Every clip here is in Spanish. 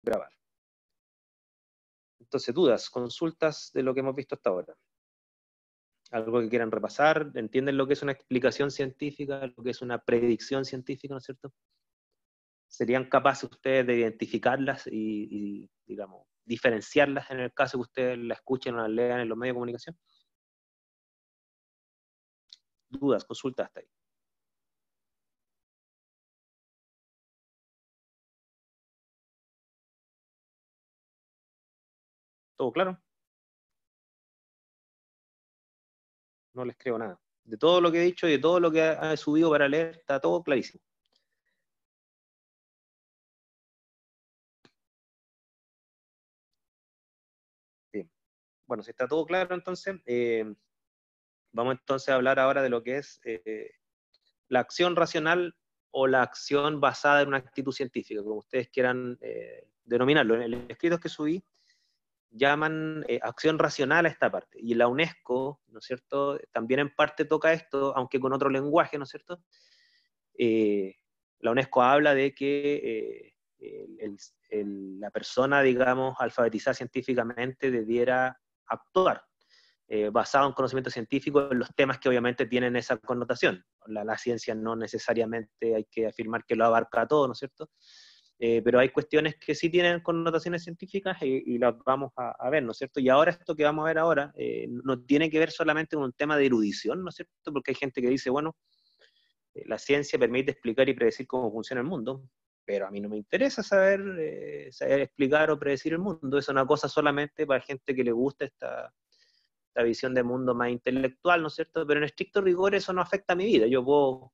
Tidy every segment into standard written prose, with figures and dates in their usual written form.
grabar. Entonces, dudas, consultas de lo que hemos visto hasta ahora. Algo que quieran repasar, ¿entienden lo que es una explicación científica, lo que es una predicción científica, ¿no es cierto? ¿Serían capaces ustedes de identificarlas y, digamos, diferenciarlas en el caso que ustedes las escuchen o las lean en los medios de comunicación? Dudas, consultas hasta ahí. ¿Todo claro? No les creo nada. De todo lo que he dicho y de todo lo que ha subido para leer, está todo clarísimo. Bien. Bueno, si está todo claro, entonces, vamos entonces a hablar ahora de lo que es la acción racional o la acción basada en una actitud científica, como ustedes quieran denominarlo. En el escrito que subí, llaman acción racional a esta parte. Y la UNESCO, ¿no es cierto?, también en parte toca esto, aunque con otro lenguaje, ¿no es cierto? Eh, la UNESCO habla de que la persona, digamos, alfabetizada científicamente debiera actuar basado en conocimiento científico en los temas que obviamente tienen esa connotación. La ciencia no necesariamente hay que afirmar que lo abarca todo, ¿no es cierto? Pero hay cuestiones que sí tienen connotaciones científicas y las vamos a ver, ¿no es cierto? Y ahora esto que vamos a ver ahora no tiene que ver solamente con un tema de erudición, ¿no es cierto? Porque hay gente que dice, bueno, la ciencia permite explicar y predecir cómo funciona el mundo, pero a mí no me interesa saber explicar o predecir el mundo, es una cosa solamente para gente que le gusta esta visión de mundo más intelectual, ¿no es cierto? Pero en estricto rigor eso no afecta a mi vida, yo puedo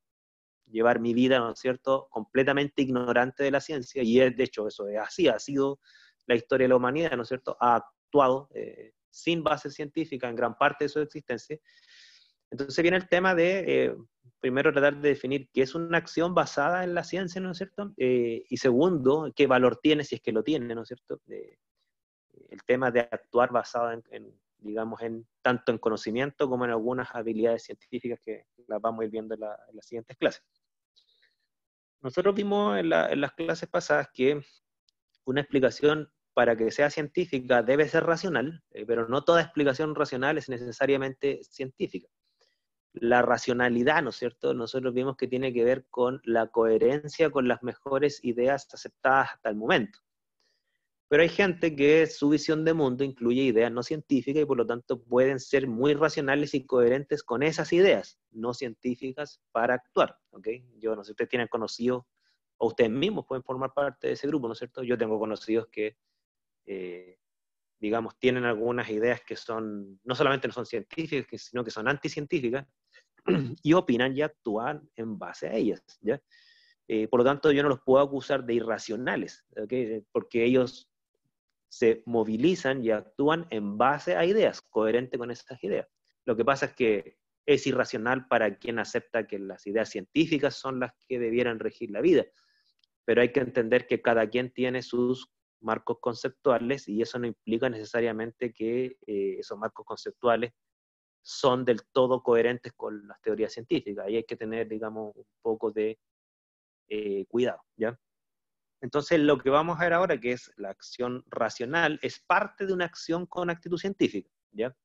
llevar mi vida, ¿no es cierto?, completamente ignorante de la ciencia, y de hecho eso es así, ha sido la historia de la humanidad, ¿no es cierto?, ha actuado sin base científica en gran parte de su existencia. Entonces viene el tema de, primero, tratar de definir qué es una acción basada en la ciencia, ¿no es cierto? Y segundo, qué valor tiene, si es que lo tiene, ¿no es cierto? El tema de actuar basado digamos, tanto en conocimiento como en algunas habilidades científicas que las vamos a ir viendo en las siguientes clases. Nosotros vimos en las clases pasadas que una explicación para que sea científica debe ser racional, pero no toda explicación racional es necesariamente científica. La racionalidad, ¿no es cierto? Nosotros vimos que tiene que ver con la coherencia con las mejores ideas aceptadas hasta el momento. Pero hay gente que su visión de mundo incluye ideas no científicas y por lo tanto pueden ser muy racionales y coherentes con esas ideas no científicas para actuar, ¿ok? Yo no sé si ustedes tienen conocidos o ustedes mismos pueden formar parte de ese grupo, ¿no es cierto? Yo tengo conocidos que, digamos, tienen algunas ideas que son, no solamente no son científicas, sino que son anticientíficas y opinan y actúan en base a ellas, ¿ya? Por lo tanto, yo no los puedo acusar de irracionales, ¿okay? Porque ellos se movilizan y actúan en base a ideas, coherente con esas ideas. Lo que pasa es que es irracional para quien acepta que las ideas científicas son las que debieran regir la vida, pero hay que entender que cada quien tiene sus marcos conceptuales y eso no implica necesariamente que esos marcos conceptuales son del todo coherentes con las teorías científicas. Ahí hay que tener, digamos, un poco de cuidado, ¿ya? Entonces, lo que vamos a ver ahora, que es la acción racional, es parte de una acción con actitud científica, ¿ya?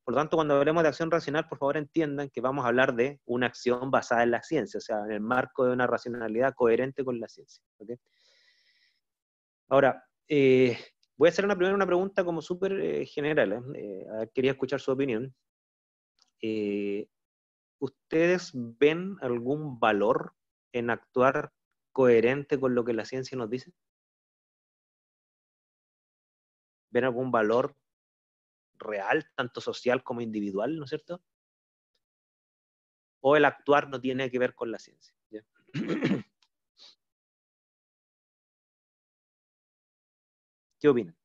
Por lo tanto, cuando hablemos de acción racional, por favor entiendan que vamos a hablar de una acción basada en la ciencia, o sea, en el marco de una racionalidad coherente con la ciencia, ¿ok? Ahora, voy a hacer primero una pregunta como súper general, quería escuchar su opinión. Eh, ¿Ustedes ven algún valor en actuar coherente con lo que la ciencia nos dice? ¿Ven algún valor real, tanto social como individual, ¿no es cierto? ¿O el actuar no tiene que ver con la ciencia? ¿Ya? ¿Qué opinan?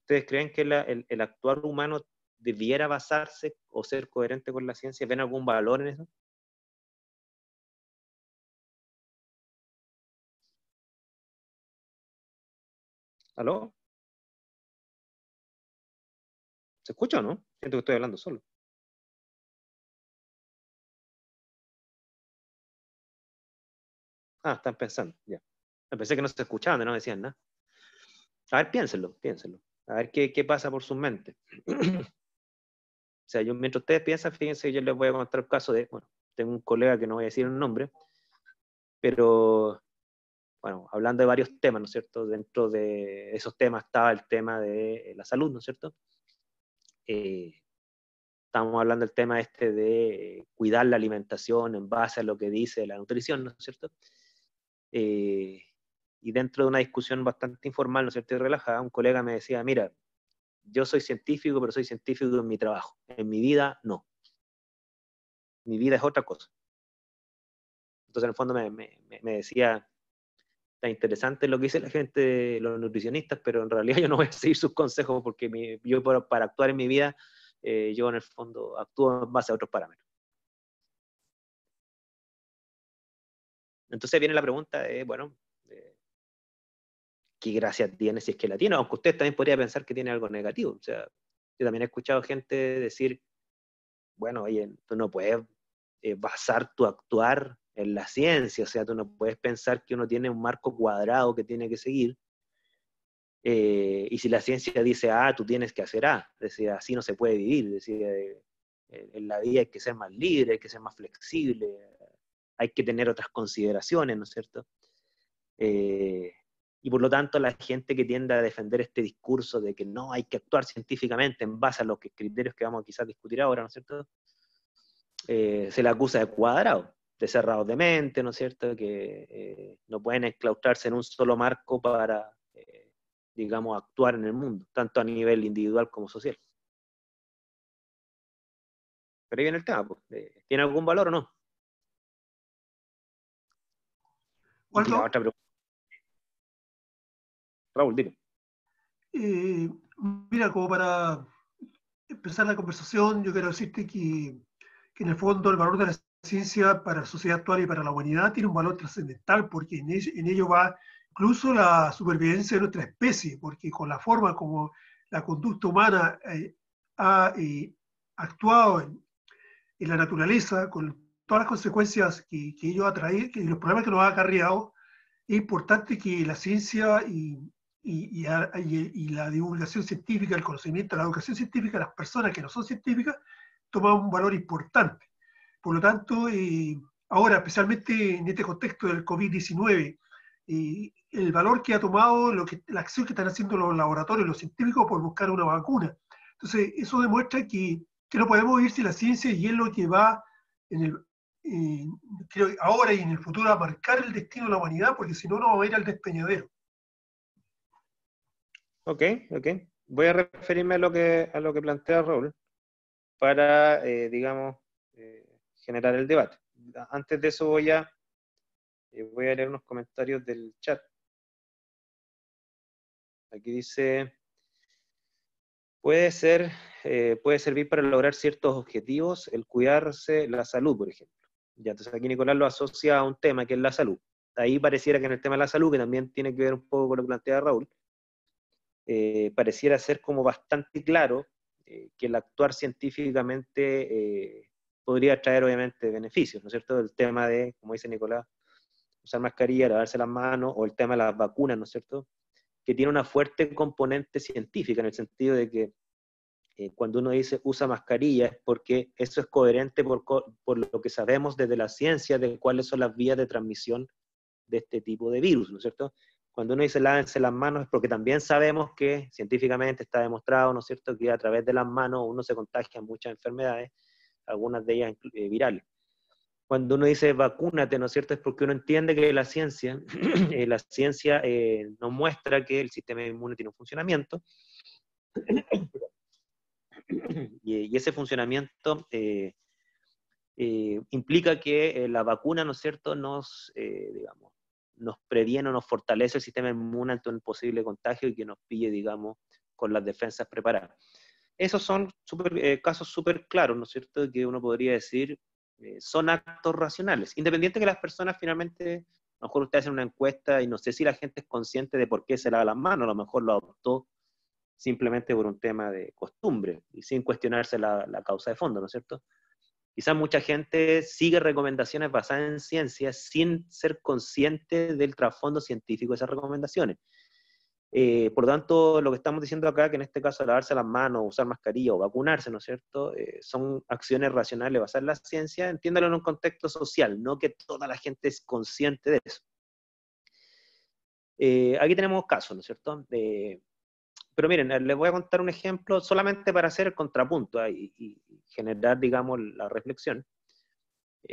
¿Ustedes creen que el actuar humano debiera basarse o ser coherente con la ciencia? ¿Ven algún valor en eso? ¿Aló? ¿Se escucha o no? Siento que estoy hablando solo. Ah, están pensando, ya. Pensé que no se escuchaban, no decían nada. A ver, piénsenlo, piénsenlo. A ver qué pasa por sus mentes. O sea, yo, mientras ustedes piensan, fíjense, yo les voy a contar el caso de, bueno, tengo un colega que no voy a decir el nombre, pero, bueno, hablando de varios temas, ¿no es cierto? Dentro de esos temas estaba el tema de la salud, ¿no es cierto? Estamos hablando del tema este de cuidar la alimentación en base a lo que dice la nutrición, ¿no es cierto? Y dentro de una discusión bastante informal, ¿no es cierto? Y relajada, un colega me decía, mira, yo soy científico, pero soy científico en mi trabajo. En mi vida, no. Mi vida es otra cosa. Entonces, en el fondo me decía, está interesante lo que dice la gente, los nutricionistas, pero en realidad yo no voy a seguir sus consejos porque yo para actuar en mi vida, yo en el fondo actúo en base a otros parámetros. Entonces viene la pregunta de, bueno, ¿qué gracia tiene si es que la tiene? Aunque usted también podría pensar que tiene algo negativo. O sea, yo también he escuchado gente decir, bueno, oye, tú no puedes basar tu actuar en la ciencia, o sea, tú no puedes pensar que uno tiene un marco cuadrado que tiene que seguir, y si la ciencia dice A, tú tienes que hacer A, decía, así no se puede vivir, decía, en la vida hay que ser más libre, hay que ser más flexible, hay que tener otras consideraciones, ¿no es cierto? Y por lo tanto la gente que tiende a defender este discurso de que no hay que actuar científicamente en base a los criterios que vamos a quizás discutir ahora, ¿no es cierto? Se le acusa de cuadrado, de cerrados de mente, ¿no es cierto? Que no pueden enclaustrarse en un solo marco para, digamos, actuar en el mundo, tanto a nivel individual como social. Pero ahí viene el tema, pues, ¿tiene algún valor o no? Y la Waldo, otra pregunta, Raúl, dime. eh, mira, como para empezar la conversación, yo quiero decirte que en el fondo el valor de la ciencia para la sociedad actual y para la humanidad tiene un valor trascendental, porque en ello va incluso la supervivencia de nuestra especie, porque con la forma como la conducta humana ha actuado en la naturaleza, con todas las consecuencias que ello ha traído, que los problemas que nos ha acarreado, es importante que la ciencia y la divulgación científica, el conocimiento, la educación científica, las personas que no son científicas, toman un valor importante. Por lo tanto, ahora, especialmente en este contexto del COVID-19, el valor que ha tomado la acción que están haciendo los laboratorios, los científicos por buscar una vacuna. Entonces, eso demuestra que no podemos vivir sin la ciencia y es lo que va en el, eh, creo, ahora y en el futuro a marcar el destino de la humanidad, porque si no, no vamos a ir al despeñadero. Ok, ok. Voy a referirme a lo que plantea Raúl para, digamos, generar el debate. Antes de eso voy a leer unos comentarios del chat. Aquí dice, puede servir para lograr ciertos objetivos, el cuidarse la salud, por ejemplo. Ya, entonces aquí Nicolás lo asocia a un tema que es la salud. Ahí pareciera que en el tema de la salud, que también tiene que ver un poco con lo que plantea Raúl, pareciera ser como bastante claro que el actuar científicamente podría traer obviamente beneficios, ¿no es cierto? El tema de, como dice Nicolás, usar mascarilla, lavarse las manos, o el tema de las vacunas, ¿no es cierto? Que tiene una fuerte componente científica en el sentido de que cuando uno dice usa mascarilla es porque eso es coherente por lo que sabemos desde la ciencia de cuáles son las vías de transmisión de este tipo de virus, ¿no es cierto? Cuando uno dice lávense las manos es porque también sabemos que científicamente está demostrado, ¿no es cierto?, que a través de las manos uno se contagia muchas enfermedades, algunas de ellas virales. Cuando uno dice vacúnate, ¿no es cierto?, es porque uno entiende que la ciencia, nos muestra que el sistema inmune tiene un funcionamiento, y ese funcionamiento implica que la vacuna, ¿no es cierto?, digamos, nos previene o nos fortalece el sistema inmune ante un posible contagio y que nos pille, digamos, con las defensas preparadas. Esos son casos súper claros, ¿no es cierto?, que uno podría decir son actos racionales, independiente que las personas finalmente, a lo mejor usted hace una encuesta y no sé si la gente es consciente de por qué se lava las manos, a lo mejor lo adoptó simplemente por un tema de costumbre y sin cuestionarse la causa de fondo, ¿no es cierto? Quizás mucha gente sigue recomendaciones basadas en ciencia sin ser consciente del trasfondo científico de esas recomendaciones. Por lo tanto, lo que estamos diciendo acá, que en este caso lavarse las manos, usar mascarilla o vacunarse, ¿no es cierto?, son acciones racionales basadas en la ciencia, entiéndalo en un contexto social, no que toda la gente es consciente de eso. Aquí tenemos casos, ¿no es cierto? Pero miren, les voy a contar un ejemplo solamente para hacer el contrapunto y generar, digamos, la reflexión.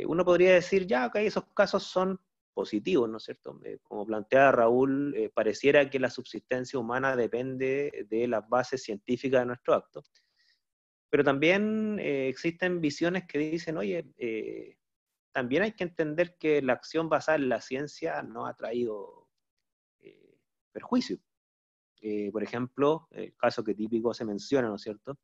Uno podría decir, ya, ok, esos casos son positivos, ¿no es cierto? Como plantea Raúl, pareciera que la subsistencia humana depende de las bases científicas de nuestro acto. Pero también existen visiones que dicen, oye, también hay que entender que la acción basada en la ciencia no ha traído perjuicio. Por ejemplo, el caso que típico se menciona, ¿no es cierto?,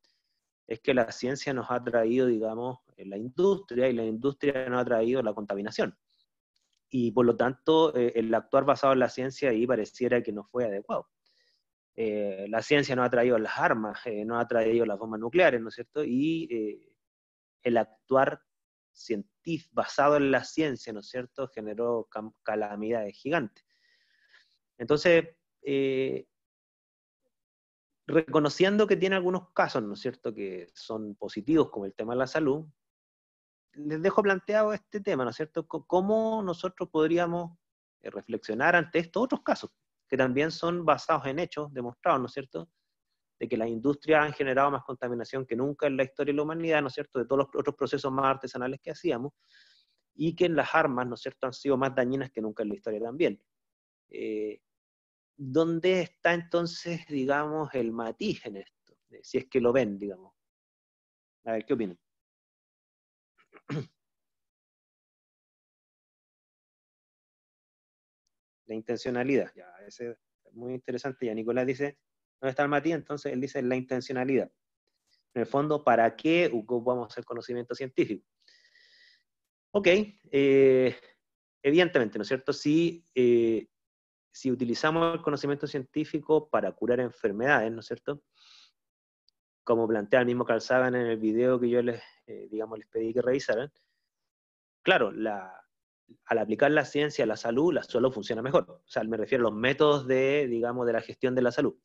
es que la ciencia nos ha traído, digamos, la industria, y la industria nos ha traído la contaminación. Y por lo tanto, el actuar basado en la ciencia ahí pareciera que no fue adecuado. La ciencia nos ha traído las armas, nos ha traído las bombas nucleares, ¿no es cierto? Y el actuar basado en la ciencia, ¿no es cierto?, generó calamidades gigantes. Entonces, reconociendo que tiene algunos casos, ¿no es cierto?, que son positivos, como el tema de la salud, les dejo planteado este tema, ¿no es cierto?, cómo nosotros podríamos reflexionar ante estos otros casos, que también son basados en hechos demostrados, ¿no es cierto?, de que las industrias han generado más contaminación que nunca en la historia de la humanidad, ¿no es cierto?, de todos los otros procesos más artesanales que hacíamos, y que las armas, ¿no es cierto?, han sido más dañinas que nunca en la historia también. ¿Dónde está entonces, digamos, el matiz en esto? Si es que lo ven, digamos. A ver, ¿qué opinan? La intencionalidad, ya, ese es muy interesante. Ya Nicolás dice, ¿dónde está el matiz? Entonces él dice la intencionalidad. En el fondo, ¿para qué ocupamos el conocimiento científico? Ok, evidentemente, ¿no es cierto? Si utilizamos el conocimiento científico para curar enfermedades, ¿no es cierto?, como plantea el mismo Carl Sagan en el video que yo digamos, les pedí que revisaran, claro, al aplicar la ciencia a la salud funciona mejor. O sea, me refiero a los métodos digamos, de la gestión de la salud.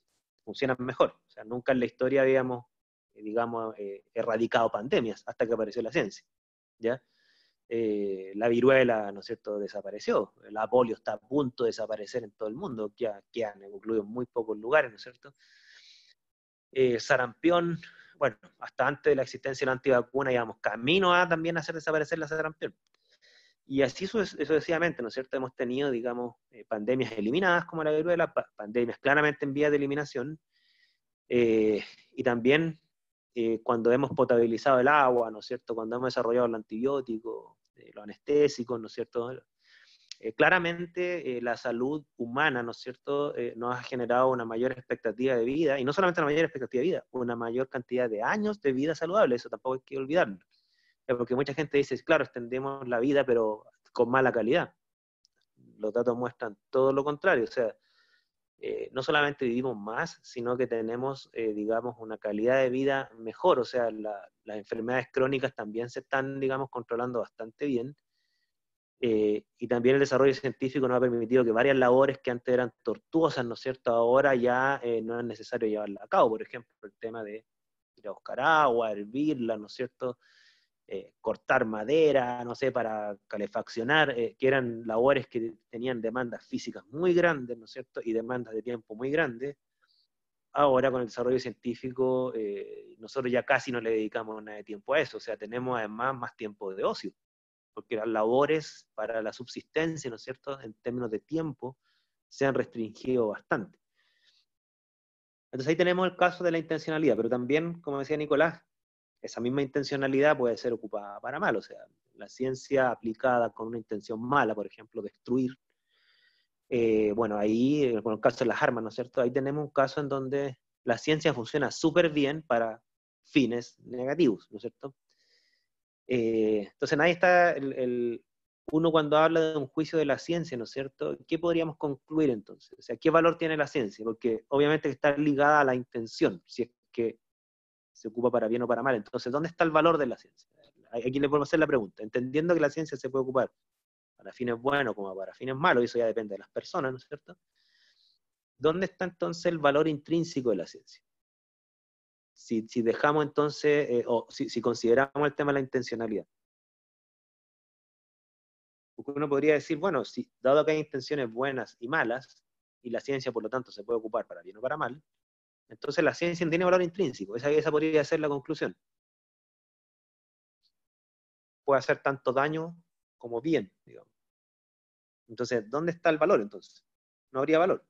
Funcionan mejor. O sea, nunca en la historia habíamos, digamos, erradicado pandemias hasta que apareció la ciencia, ¿ya? La viruela, ¿no es cierto?, desapareció. La polio está a punto de desaparecer en todo el mundo, que han concluido en muy pocos lugares, ¿no es cierto? Sarampión, bueno, hasta antes de la existencia de la antivacuna íbamos camino a también hacer desaparecer la sarampión. Y así sucesivamente, ¿no es cierto? Hemos tenido, digamos, pandemias eliminadas como la viruela, pandemias claramente en vía de eliminación, y también cuando hemos potabilizado el agua, ¿no es cierto? Cuando hemos desarrollado el antibiótico, los anestésicos, ¿no es cierto? Claramente la salud humana, ¿no es cierto?, nos ha generado una mayor expectativa de vida, y no solamente una mayor expectativa de vida, una mayor cantidad de años de vida saludable, eso tampoco hay que olvidarlo. Porque mucha gente dice, claro, extendemos la vida, pero con mala calidad. Los datos muestran todo lo contrario, o sea, no solamente vivimos más, sino que tenemos, digamos, una calidad de vida mejor, o sea, las enfermedades crónicas también se están, digamos, controlando bastante bien. Y también el desarrollo científico nos ha permitido que varias labores que antes eran tortuosas, ¿no es cierto?, ahora ya no es necesario llevarlas a cabo. Por ejemplo, el tema de ir a buscar agua, hervirla, ¿no es cierto?, cortar madera, no sé, para calefaccionar, que eran labores que tenían demandas físicas muy grandes, ¿no es cierto?, y demandas de tiempo muy grandes. Ahora con el desarrollo científico, nosotros ya casi no le dedicamos nada de tiempo a eso, o sea, tenemos además más tiempo de ocio, porque las labores para la subsistencia, ¿no es cierto?, en términos de tiempo, se han restringido bastante. Entonces ahí tenemos el caso de la intencionalidad, pero también, como decía Nicolás, esa misma intencionalidad puede ser ocupada para mal, o sea, la ciencia aplicada con una intención mala, por ejemplo, destruir, bueno, ahí, con el caso de las armas, ¿no es cierto?, ahí tenemos un caso en donde la ciencia funciona súper bien para fines negativos, ¿no es cierto? Entonces ahí está uno cuando habla de un juicio de la ciencia, ¿no es cierto? ¿Qué podríamos concluir entonces? O sea, ¿qué valor tiene la ciencia? Porque obviamente está ligada a la intención, si es que se ocupa para bien o para mal. Entonces, ¿dónde está el valor de la ciencia? aquí les vuelvo a hacer la pregunta, entendiendo que la ciencia se puede ocupar para fines buenos como para fines malos, y eso ya depende de las personas, ¿no es cierto? ¿Dónde está entonces el valor intrínseco de la ciencia? Si dejamos entonces, o si consideramos el tema de la intencionalidad. Porque uno podría decir, bueno, si, dado que hay intenciones buenas y malas, y la ciencia por lo tanto se puede ocupar para bien o para mal, entonces la ciencia tiene valor intrínseco. Esa podría ser la conclusión. Puede hacer tanto daño como bien, digamos. Entonces, ¿dónde está el valor entonces? No habría valor.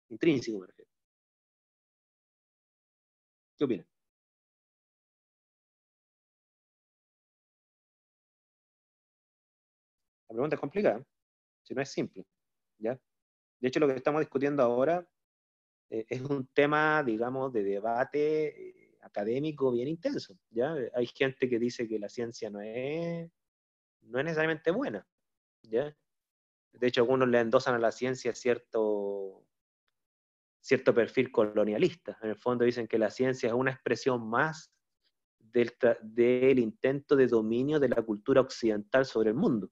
Intrínseco, me refiero. ¿Qué opinas? La pregunta es complicada, si no es simple, ¿ya? De hecho, lo que estamos discutiendo ahora es un tema, digamos, de debate académico bien intenso, ¿ya? Hay gente que dice que la ciencia no es necesariamente buena, ¿ya? De hecho, algunos le endosan a la ciencia cierto perfil colonialista. En el fondo dicen que la ciencia es una expresión más del intento de dominio de la cultura occidental sobre el mundo,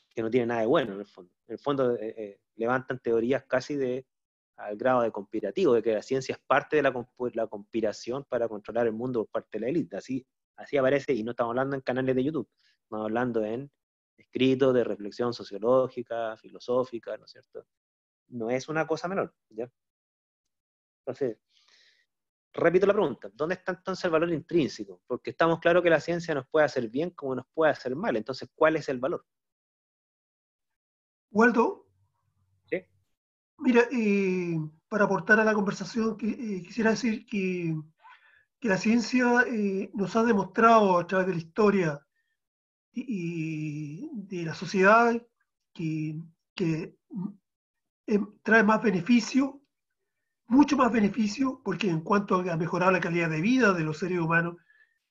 que no tiene nada de bueno en el fondo. En el fondo levantan teorías casi al grado de conspirativo, de que la ciencia es parte de la conspiración para controlar el mundo por parte de la élite. Así aparece, y no estamos hablando en canales de YouTube, estamos hablando en escritos de reflexión sociológica, filosófica, ¿no es cierto? No es una cosa menor, ¿ya? Entonces, repito la pregunta, ¿dónde está entonces el valor intrínseco? Porque estamos claros que la ciencia nos puede hacer bien como nos puede hacer mal, entonces, ¿cuál es el valor? Waldo, ¿Sí? mira, para aportar a la conversación, quisiera decir que la ciencia nos ha demostrado a través de la historia y de la sociedad que, que trae más beneficio, mucho más beneficio, porque en cuanto a mejorar la calidad de vida de los seres humanos,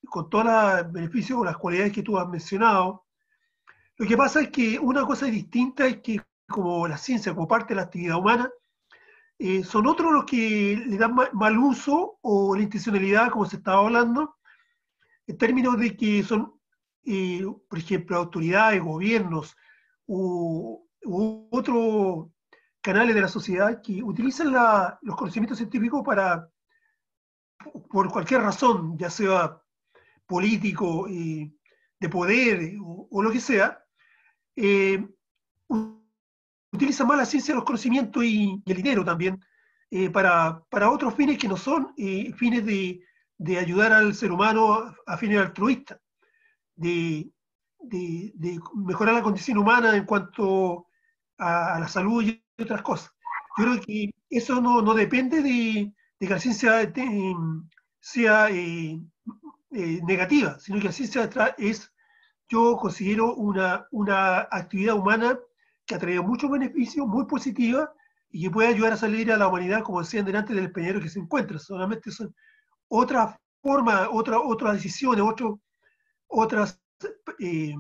con todos los beneficios o las cualidades que tú has mencionado, lo que pasa es que una cosa distinta es que como la ciencia, como parte de la actividad humana, son otros los que le dan mal uso o la intencionalidad, como se estaba hablando, en términos de que son, por ejemplo, autoridades, gobiernos u otros canales de la sociedad que utilizan los conocimientos científicos por cualquier razón, ya sea político, de poder o lo que sea, eh, utilizan más la ciencia, los conocimientos y el dinero también para otros fines que no son fines de ayudar al ser humano a fines altruistas, de, de mejorar la condición humana en cuanto a la salud y otras cosas. Yo creo que eso no depende de que la ciencia sea negativa, sino que la ciencia yo considero una actividad humana que ha traído muchos beneficios, muy positiva, y que puede ayudar a salir a la humanidad, como decían delante, del peñero que se encuentra. Solamente son otras formas, otras decisiones, otras eh,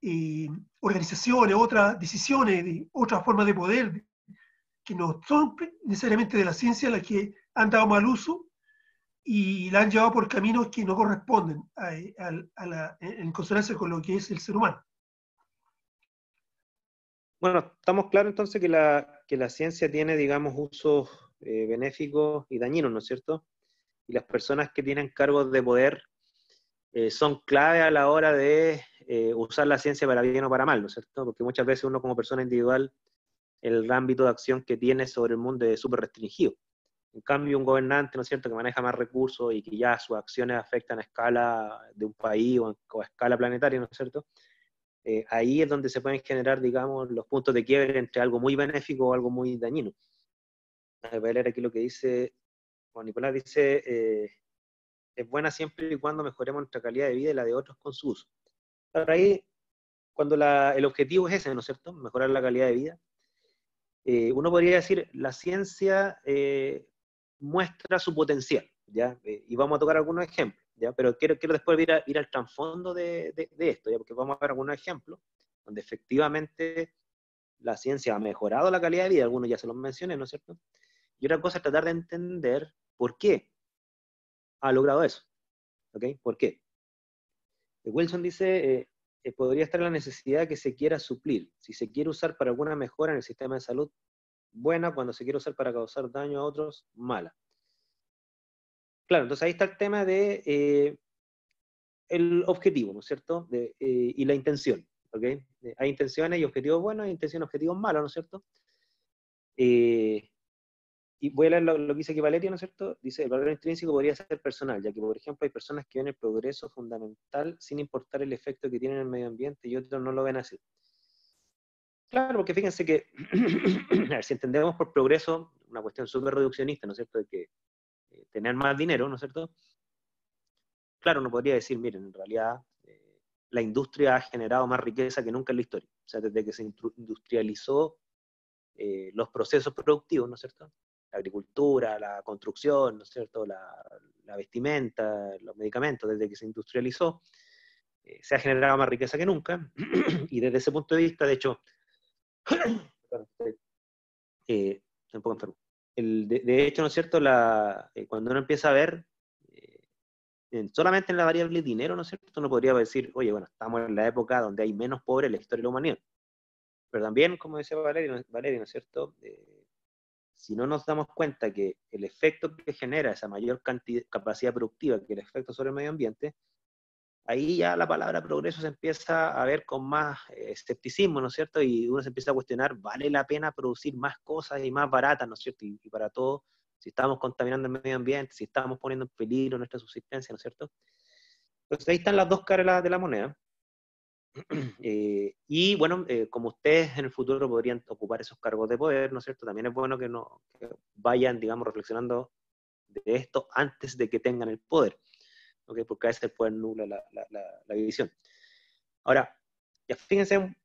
eh, organizaciones, otras decisiones, otras formas de poder que no son necesariamente de la ciencia las que han dado mal uso y la han llevado por caminos que no corresponden en consonancia con lo que es el ser humano. Bueno, estamos claros entonces que la ciencia tiene, digamos, usos benéficos y dañinos, ¿no es cierto? Y las personas que tienen cargos de poder son clave a la hora de usar la ciencia para bien o para mal, ¿no es cierto? Porque muchas veces uno como persona individual, el ámbito de acción que tiene sobre el mundo es súper restringido. En cambio, un gobernante, ¿no es cierto?, que maneja más recursos y que ya sus acciones afectan a escala de un país o a escala planetaria, ¿no es cierto? Ahí es donde se pueden generar, digamos, los puntos de quiebre entre algo muy benéfico o algo muy dañino. Voy a leer aquí lo que dice Juan Nicolás, dice, es buena siempre y cuando mejoremos nuestra calidad de vida y la de otros con su uso. Ahora ahí, cuando el objetivo es ese, ¿no es cierto?, mejorar la calidad de vida, uno podría decir, la ciencia muestra su potencial, ¿ya? Y vamos a tocar algunos ejemplos, ¿ya? Pero quiero después ir al trasfondo de esto, ¿ya? Porque vamos a ver algunos ejemplos donde efectivamente la ciencia ha mejorado la calidad de vida, algunos ya se los mencioné, ¿no es cierto? Y otra cosa es tratar de entender por qué ha logrado eso, ¿ok? ¿Por qué? Wilson dice, podría estar la necesidad que se quiera suplir. Si se quiere usar para alguna mejora en el sistema de salud, buena; cuando se quiere usar para causar daño a otros, mala. Claro, entonces ahí está el tema de el objetivo, ¿no es cierto? Y la intención, ¿ok? Hay intenciones y objetivos buenos, hay intenciones y objetivos malos, ¿no es cierto? Y voy a leer lo que dice aquí Valeria, ¿no es cierto? Dice, el valor intrínseco podría ser personal, ya que, por ejemplo, hay personas que ven el progreso fundamental sin importar el efecto que tiene en el medio ambiente, y otros no lo ven así. Claro, porque fíjense que, a ver, si entendemos por progreso una cuestión súper reduccionista, ¿no es cierto?, de que tener más dinero, ¿no es cierto? Claro, uno podría decir, miren, en realidad la industria ha generado más riqueza que nunca en la historia. O sea, desde que se industrializó los procesos productivos, ¿no es cierto? La agricultura, la construcción, ¿no es cierto? La vestimenta, los medicamentos, desde que se industrializó, se ha generado más riqueza que nunca. Y desde ese punto de vista, de hecho, estoy un poco enfermo. De hecho, ¿no es cierto? Cuando uno empieza a ver, solamente en la variable dinero, ¿no es cierto? Uno podría decir, oye, bueno, estamos en la época donde hay menos pobres en la historia de la humanidad. Pero también, como decía Valeria, ¿no es cierto? Si no nos damos cuenta que el efecto que genera esa mayor capacidad productiva, que el efecto sobre el medio ambiente, ahí ya la palabra progreso se empieza a ver con más escepticismo, ¿no es cierto? Y uno se empieza a cuestionar, ¿vale la pena producir más cosas y más baratas, ¿no es cierto? Y para todo, si estamos contaminando el medio ambiente, si estamos poniendo en peligro nuestra subsistencia, ¿no es cierto? Entonces ahí están las dos caras de la moneda. Y bueno, como ustedes en el futuro podrían ocupar esos cargos de poder, ¿no es cierto? También es bueno que vayan, digamos, reflexionando de esto antes de que tengan el poder, ¿okay? Porque a veces el poder nubla la visión. Ahora, ya fíjense,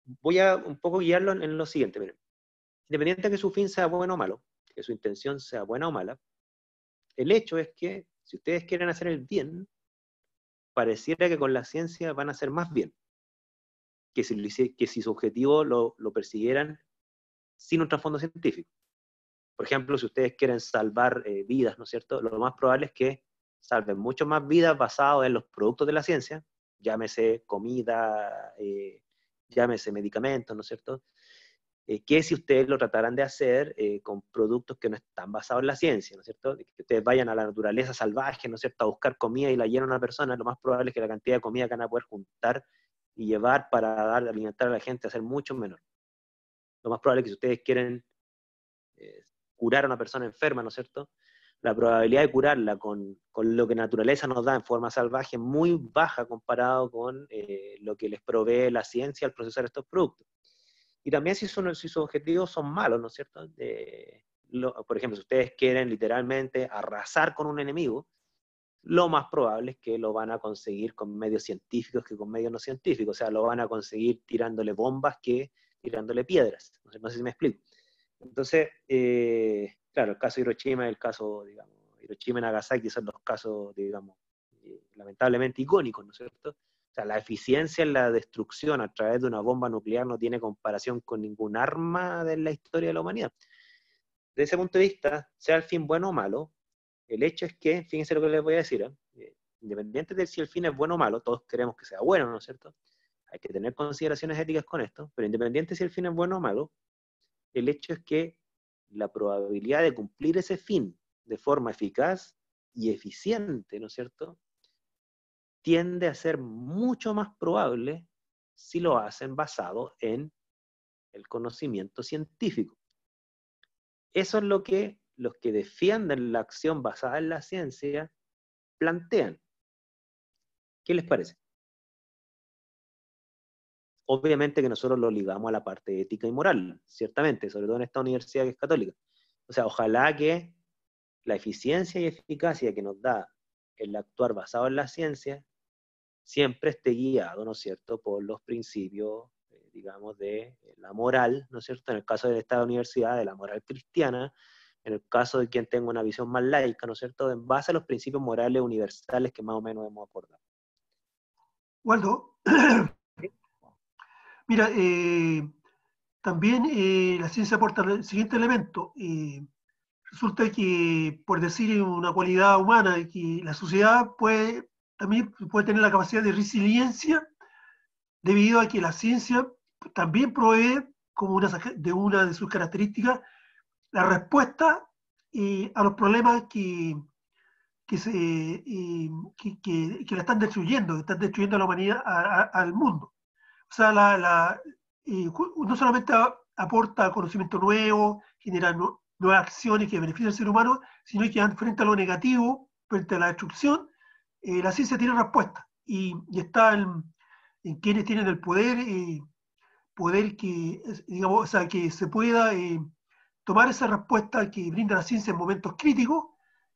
voy a un poco guiarlo en lo siguiente. Miren. Independiente de que su fin sea bueno o malo, que su intención sea buena o mala, el hecho es que si ustedes quieren hacer el bien, pareciera que con la ciencia van a hacer más bien que si su objetivo lo persiguieran sin un trasfondo científico. Por ejemplo, si ustedes quieren salvar vidas, ¿no es cierto? Lo más probable es que salven mucho más vidas basados en los productos de la ciencia, llámese comida, llámese medicamentos, ¿no es cierto? Que si ustedes lo trataran de hacer con productos que no están basados en la ciencia, ¿no es cierto? Que ustedes vayan a la naturaleza salvaje, ¿no es cierto?, a buscar comida y la llenen a una persona, lo más probable es que la cantidad de comida que van a poder juntar y llevar para alimentar a la gente va a ser mucho menor. Lo más probable es que si ustedes quieren curar a una persona enferma, ¿no es cierto?, la probabilidad de curarla con lo que la naturaleza nos da en forma salvaje es muy baja comparado con lo que les provee la ciencia al procesar estos productos. Y también si sus objetivos son malos, ¿no es cierto? Por ejemplo, si ustedes quieren literalmente arrasar con un enemigo, lo más probable es que lo van a conseguir con medios científicos que con medios no científicos. O sea, lo van a conseguir tirándole bombas que tirándole piedras. No sé si me explico. Entonces, claro, el caso de Hiroshima es el caso, digamos, Hiroshima y Nagasaki son los casos, digamos, lamentablemente icónicos, ¿no es cierto? O sea, la eficiencia en la destrucción a través de una bomba nuclear no tiene comparación con ningún arma de la historia de la humanidad. Desde ese punto de vista, sea el fin bueno o malo, el hecho es que, fíjense lo que les voy a decir, independiente de si el fin es bueno o malo, todos queremos que sea bueno, ¿no es cierto? Hay que tener consideraciones éticas con esto, pero independiente de si el fin es bueno o malo, el hecho es que la probabilidad de cumplir ese fin de forma eficaz y eficiente, ¿no es cierto?, tiende a ser mucho más probable si lo hacen basado en el conocimiento científico. Eso es lo que los que defienden la acción basada en la ciencia plantean. ¿Qué les parece? Obviamente que nosotros lo ligamos a la parte ética y moral, ciertamente, sobre todo en esta universidad que es católica. O sea, ojalá que la eficiencia y eficacia que nos da el actuar basado en la ciencia siempre esté guiado, ¿no es cierto?, por los principios, digamos, de la moral, ¿no es cierto?, en el caso de esta universidad, de la moral cristiana, en el caso de quien tenga una visión más laica, ¿no es cierto?, en base a los principios morales universales que más o menos hemos acordado. Waldo, mira, también la ciencia aporta el siguiente elemento. Resulta que, por decir una cualidad humana, que la sociedad puede también puede tener la capacidad de resiliencia debido a que la ciencia también provee como una de sus características la respuesta a los problemas que la están destruyendo a la humanidad, al mundo. O sea, no solamente aporta conocimiento nuevo, genera nuevas acciones que benefician al ser humano, sino que frente a lo negativo, frente a la destrucción, la ciencia tiene respuesta. Y está en quienes tienen el poder que, digamos, o sea, que se pueda tomar esa respuesta que brinda la ciencia en momentos críticos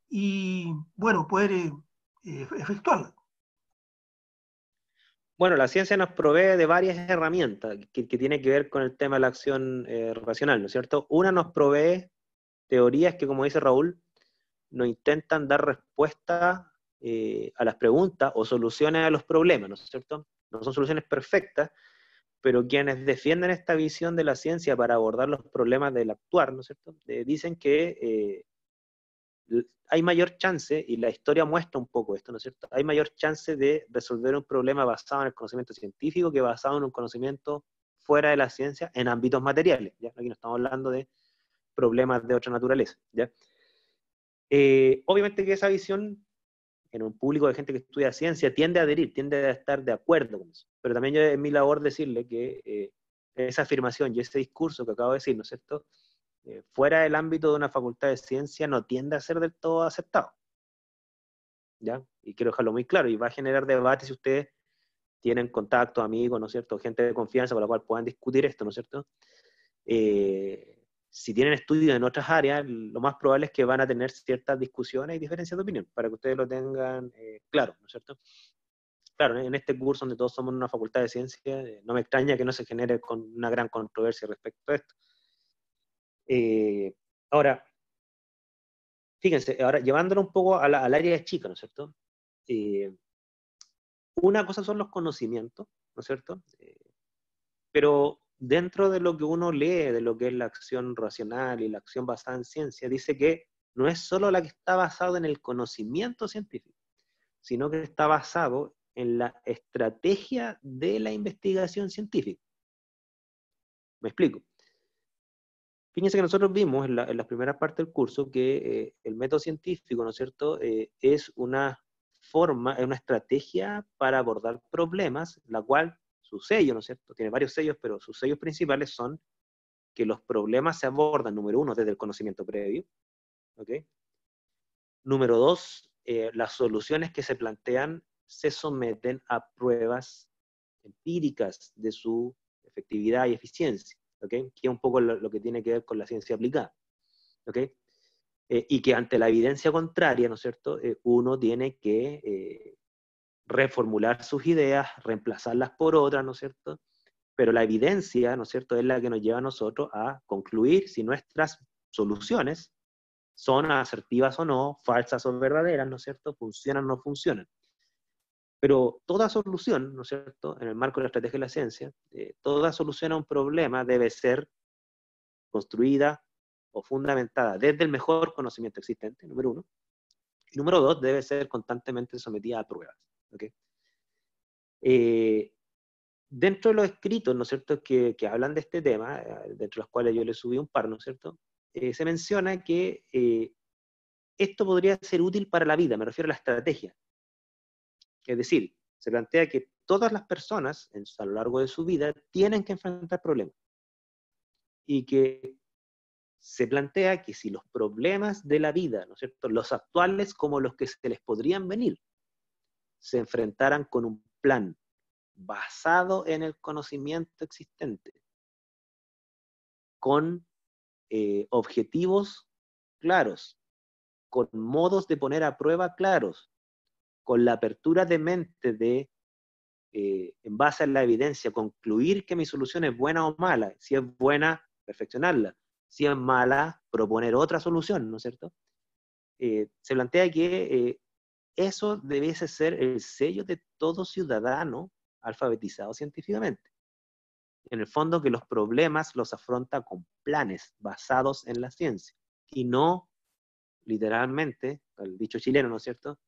y, bueno, poder efectuarla. Bueno, la ciencia nos provee de varias herramientas que tienen que ver con el tema de la acción racional, ¿no es cierto? Una nos provee teorías que, como dice Raúl, nos intentan dar respuesta a las preguntas o soluciones a los problemas, ¿no es cierto? No son soluciones perfectas, pero quienes defienden esta visión de la ciencia para abordar los problemas del actuar, ¿no es cierto? Dicen que hay mayor chance, y la historia muestra un poco esto, ¿no es cierto? Hay mayor chance de resolver un problema basado en el conocimiento científico que basado en un conocimiento fuera de la ciencia en ámbitos materiales, ¿ya? Aquí no estamos hablando de problemas de otra naturaleza, ¿ya? Obviamente que esa visión en un público de gente que estudia ciencia tiende a adherir, tiende a estar de acuerdo con eso, pero también yo es mi labor decirle que esa afirmación y ese discurso que acabo de decir, ¿no es cierto?, fuera del ámbito de una facultad de ciencia no tiende a ser del todo aceptado, ¿ya? Y quiero dejarlo muy claro, y va a generar debate si ustedes tienen contacto, amigos, ¿no es cierto?, gente de confianza con la cual puedan discutir esto, ¿no es cierto? Si tienen estudios en otras áreas, lo más probable es que van a tener ciertas discusiones y diferencias de opinión, para que ustedes lo tengan claro, ¿no es cierto? Claro, en este curso donde todos somos una facultad de ciencia, no me extraña que no se genere una gran controversia respecto a esto. Ahora, fíjense, ahora llevándolo un poco al área chica, ¿no es cierto? Una cosa son los conocimientos, ¿no es cierto? Pero dentro de lo que uno lee, de lo que es la acción racional y la acción basada en ciencia, dice que no es solo la que está basada en el conocimiento científico, sino que está basado en la estrategia de la investigación científica. ¿Me explico? Fíjense que nosotros vimos en las primeras partes del curso que el método científico, ¿no es cierto?, es una forma, es una estrategia para abordar problemas, la cual su sello, ¿no es cierto?, tiene varios sellos, pero sus sellos principales son que los problemas se abordan, número uno, desde el conocimiento previo, ¿ok? Número dos, las soluciones que se plantean se someten a pruebas empíricas de su efectividad y eficiencia, ¿ok? Que es un poco lo que tiene que ver con la ciencia aplicada, ¿ok? Y que ante la evidencia contraria, ¿no es cierto?, uno tiene que reformular sus ideas, reemplazarlas por otras, ¿no es cierto? Pero la evidencia, ¿no es cierto?, es la que nos lleva a nosotros a concluir si nuestras soluciones son asertivas o no, falsas o verdaderas, ¿no es cierto?, funcionan o no funcionan. Pero toda solución, ¿no es cierto?, en el marco de la estrategia de la ciencia, toda solución a un problema debe ser construida o fundamentada desde el mejor conocimiento existente, número uno. Y número dos, debe ser constantemente sometida a pruebas, ¿ok? Dentro de los escritos, ¿no es cierto?, que hablan de este tema, dentro de los cuales yo le subí un par, ¿no es cierto?, se menciona que esto podría ser útil para la vida, me refiero a la estrategia. Es decir, se plantea que todas las personas a lo largo de su vida tienen que enfrentar problemas. Y que se plantea que si los problemas de la vida, ¿no es cierto?, los actuales como los que se les podrían venir, se enfrentaran con un plan basado en el conocimiento existente, con objetivos claros, con modos de poner a prueba claros, con la apertura de mente de, en base a la evidencia, concluir que mi solución es buena o mala. Si es buena, perfeccionarla. Si es mala, proponer otra solución, ¿no es cierto? Se plantea que eso debiese ser el sello de todo ciudadano alfabetizado científicamente. En el fondo, que los problemas los afronta con planes basados en la ciencia y no, literalmente, el dicho chileno, ¿no es cierto?,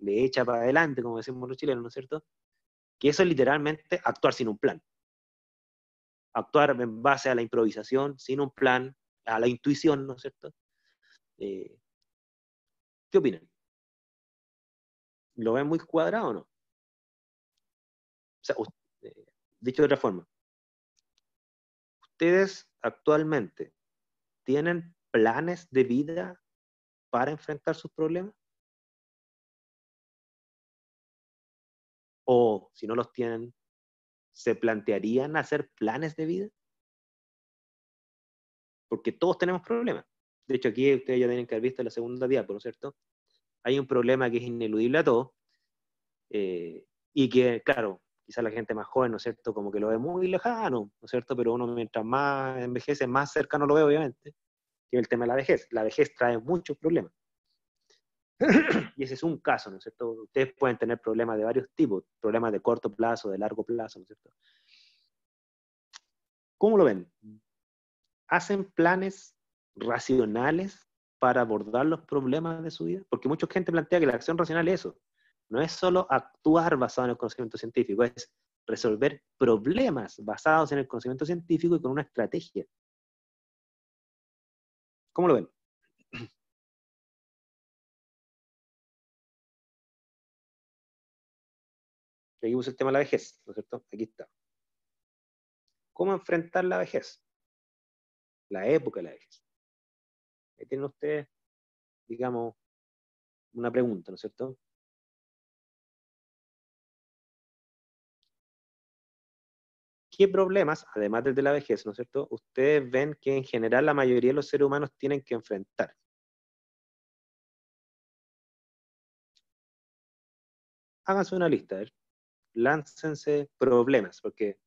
le echa para adelante, como decimos los chilenos, ¿no es cierto? Que eso es literalmente actuar sin un plan. Actuar en base a la improvisación, sin un plan, a la intuición, ¿no es cierto? ¿Qué opinan? ¿Lo ven muy cuadrado o no? O sea, dicho de otra forma, ¿ustedes actualmente tienen planes de vida para enfrentar sus problemas? O si no los tienen, ¿se plantearían hacer planes de vida? Porque todos tenemos problemas. De hecho, aquí ustedes ya tienen que haber visto la segunda diapo, ¿no es cierto? Hay un problema que es ineludible a todos, y que, claro, quizás la gente más joven, ¿no es cierto?, como que lo ve muy lejano, ¿no es cierto?, pero uno mientras más envejece, más cercano lo ve, obviamente, que es el tema de la vejez. La vejez trae muchos problemas. Y ese es un caso, ¿no es cierto? Ustedes pueden tener problemas de varios tipos, problemas de corto plazo, de largo plazo, ¿no es cierto? ¿Cómo lo ven? ¿Hacen planes racionales para abordar los problemas de su vida? Porque mucha gente plantea que la acción racional es eso. No es solo actuar basado en el conocimiento científico, es resolver problemas basados en el conocimiento científico y con una estrategia. ¿Cómo lo ven? Aquí puse el tema de la vejez, ¿no es cierto? Aquí está. ¿Cómo enfrentar la vejez? La época de la vejez. Ahí tienen ustedes, digamos, una pregunta, ¿no es cierto? ¿Qué problemas, además del de la vejez, ¿no es cierto?, ustedes ven que en general la mayoría de los seres humanos tienen que enfrentar? Háganse una lista, a ver. Láncense problemas, porque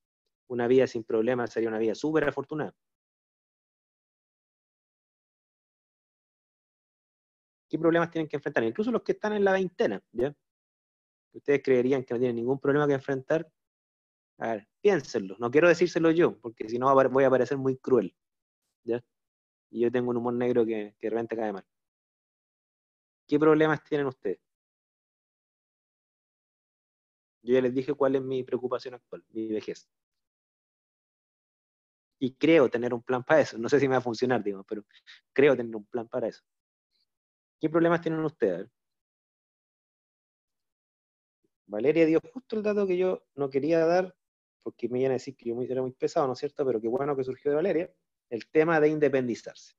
una vida sin problemas sería una vida súper afortunada. ¿Qué problemas tienen que enfrentar? Incluso los que están en la veintena, ¿ya? Ustedes creerían que no tienen ningún problema que enfrentar. A ver, piénsenlo. No quiero decírselo yo, porque si no voy a parecer muy cruel, ¿ya? Y yo tengo un humor negro que de repente cae mal. ¿Qué problemas tienen ustedes? Yo ya les dije cuál es mi preocupación actual, mi vejez. Y creo tener un plan para eso. No sé si me va a funcionar, digo, pero creo tener un plan para eso. ¿Qué problemas tienen ustedes? Valeria dio justo el dato que yo no quería dar, porque me iban a decir que yo era muy pesado, ¿no es cierto? Pero qué bueno que surgió de Valeria. El tema de independizarse.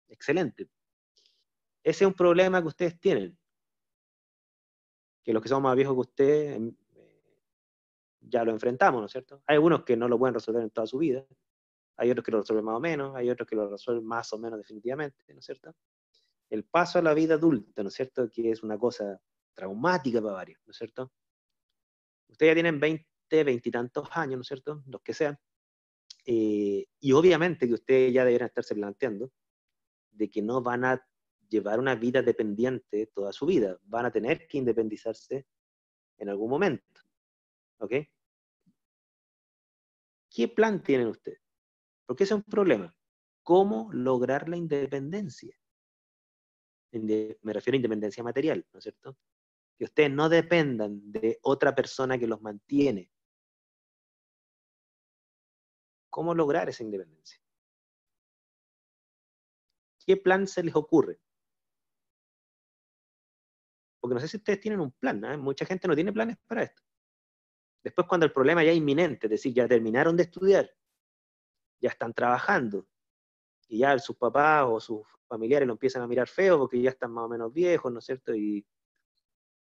Excelente. Ese es un problema que ustedes tienen, que los que somos más viejos que ustedes ya lo enfrentamos, ¿no es cierto? Hay algunos que no lo pueden resolver en toda su vida, hay otros que lo resuelven más o menos, hay otros que lo resuelven más o menos definitivamente, ¿no es cierto? El paso a la vida adulta, ¿no es cierto? Que es una cosa traumática para varios, ¿no es cierto? Ustedes ya tienen 20, 20 y tantos años, ¿no es cierto? Los que sean. Y obviamente que ustedes ya deberían estarse planteando de que no van a llevar una vida dependiente toda su vida, van a tener que independizarse en algún momento, ¿ok? ¿Qué plan tienen ustedes? Porque ese es un problema. ¿Cómo lograr la independencia? Me refiero a independencia material, ¿no es cierto? Que ustedes no dependan de otra persona que los mantiene. ¿Cómo lograr esa independencia? ¿Qué plan se les ocurre? Porque no sé si ustedes tienen un plan, ¿no? Mucha gente no tiene planes para esto. Después cuando el problema ya es inminente, es decir, ya terminaron de estudiar, ya están trabajando, y ya sus papás o sus familiares lo empiezan a mirar feo porque ya están más o menos viejos, ¿no es cierto? Y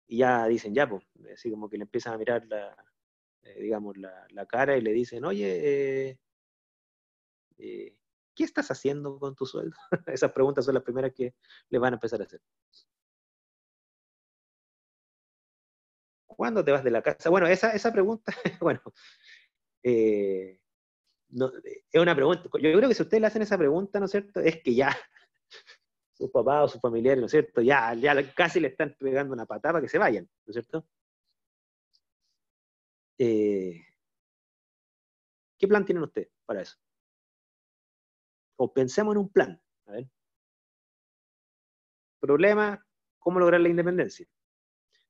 ya dicen, ya, pues, así como que le empiezan a mirar digamos, la cara y le dicen, oye, ¿qué estás haciendo con tu sueldo? Esas preguntas son las primeras que le van a empezar a hacer. ¿Cuándo te vas de la casa? Bueno, esa pregunta, bueno, eh, no, es una pregunta. Yo creo que si ustedes le hacen esa pregunta, ¿no es cierto? Es que ya sus papás o sus familiares, ¿no es cierto? Ya casi le están pegando una patada para que se vayan, ¿no es cierto? Eh, ¿Qué plan tienen ustedes para eso? O pensemos en un plan. A ver. Problema, ¿cómo lograr la independencia?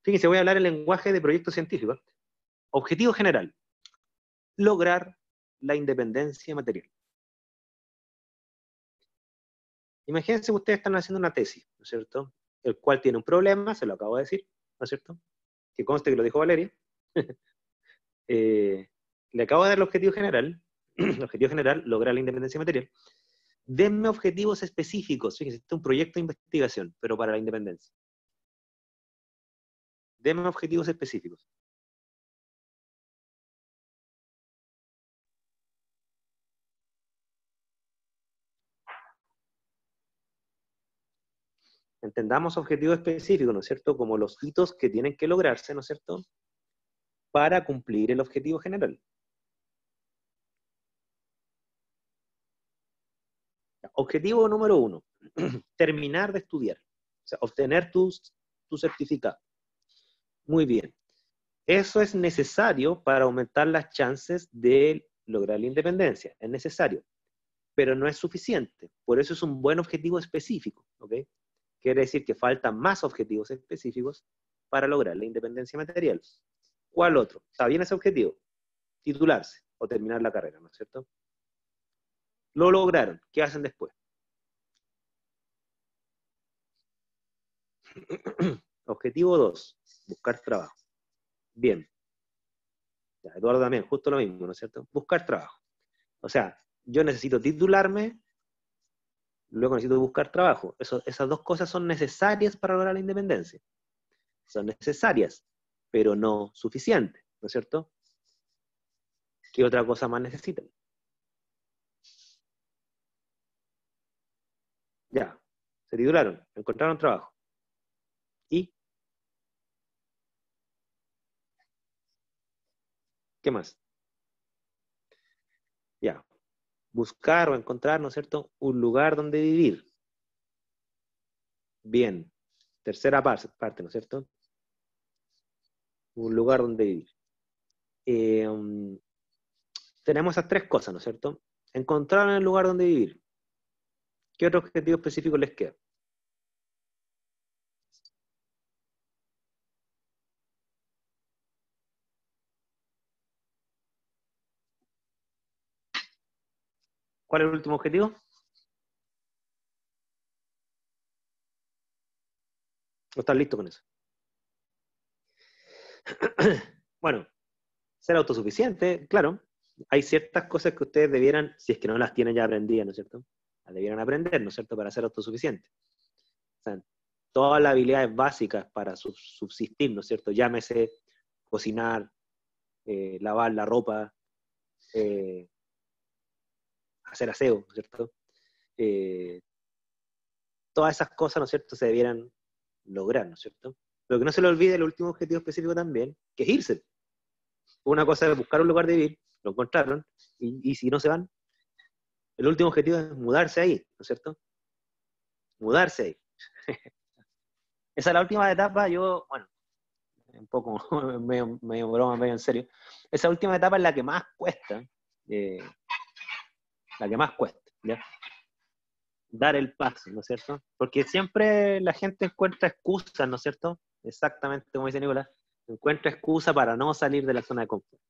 Fíjense, voy a hablar en lenguaje de proyecto científico. Objetivo general, lograr la independencia material. Imagínense que ustedes están haciendo una tesis, ¿no es cierto? El cual tiene un problema, se lo acabo de decir, ¿no es cierto? Que conste que lo dijo Valeria. Le acabo de dar el objetivo general, el objetivo general, lograr la independencia material. Denme objetivos específicos. Fíjense, este es un proyecto de investigación, pero para la independencia. Denme objetivos específicos. Entendamos objetivos específicos, ¿no es cierto? Como los hitos que tienen que lograrse, ¿no es cierto? Para cumplir el objetivo general. Objetivo número 1, terminar de estudiar. O sea, obtener tu certificado. Muy bien. Eso es necesario para aumentar las chances de lograr la independencia. Es necesario, pero no es suficiente. Por eso es un buen objetivo específico, ¿ok? Quiere decir que faltan más objetivos específicos para lograr la independencia material. ¿Cuál otro? ¿Está bien ese objetivo? Titularse o terminar la carrera, ¿no es cierto? Lo lograron. ¿Qué hacen después? Objetivo 2, buscar trabajo. Bien. Ya, Eduardo también, justo lo mismo, ¿no es cierto? Buscar trabajo. O sea, yo necesito titularme, luego necesito buscar trabajo. Esas dos cosas son necesarias para lograr la independencia. Son necesarias, pero no suficientes, ¿no es cierto? ¿Qué otra cosa más necesitan? Ya, se titularon, encontraron trabajo. ¿Y qué más? Ya, buscar o encontrar, ¿no es cierto?, un lugar donde vivir. Bien, tercera parte, ¿no es cierto? Un lugar donde vivir. Tenemos esas tres cosas, ¿no es cierto? Encontraron el lugar donde vivir. ¿Qué otro objetivo específico les queda? ¿Cuál es el último objetivo? ¿O están listos con eso? Bueno, ser autosuficiente, claro. Hay ciertas cosas que ustedes debieran, si es que no las tienen ya aprendidas, ¿no es cierto? Las debieran aprender, ¿no es cierto?, para ser autosuficientes. O sea, todas las habilidades básicas para subsistir, ¿no es cierto? Llámese cocinar, lavar la ropa, eh, hacer aseo, ¿no es cierto? Eh, todas esas cosas, ¿no es cierto?, se debieran lograr, ¿no es cierto? Pero que no se le olvide el último objetivo específico también, que es irse. Una cosa es buscar un lugar de vivir, lo encontraron, y si no se van, el último objetivo es mudarse ahí, ¿no es cierto? Mudarse ahí. Esa es la última etapa, yo, bueno, un poco medio broma, medio en serio. Esa última etapa es la que más cuesta, eh, la que más cuesta, ¿ya? Dar el paso, ¿no es cierto? Porque siempre la gente encuentra excusas, ¿no es cierto? Exactamente como dice Nicolás, encuentra excusa para no salir de la zona de confort.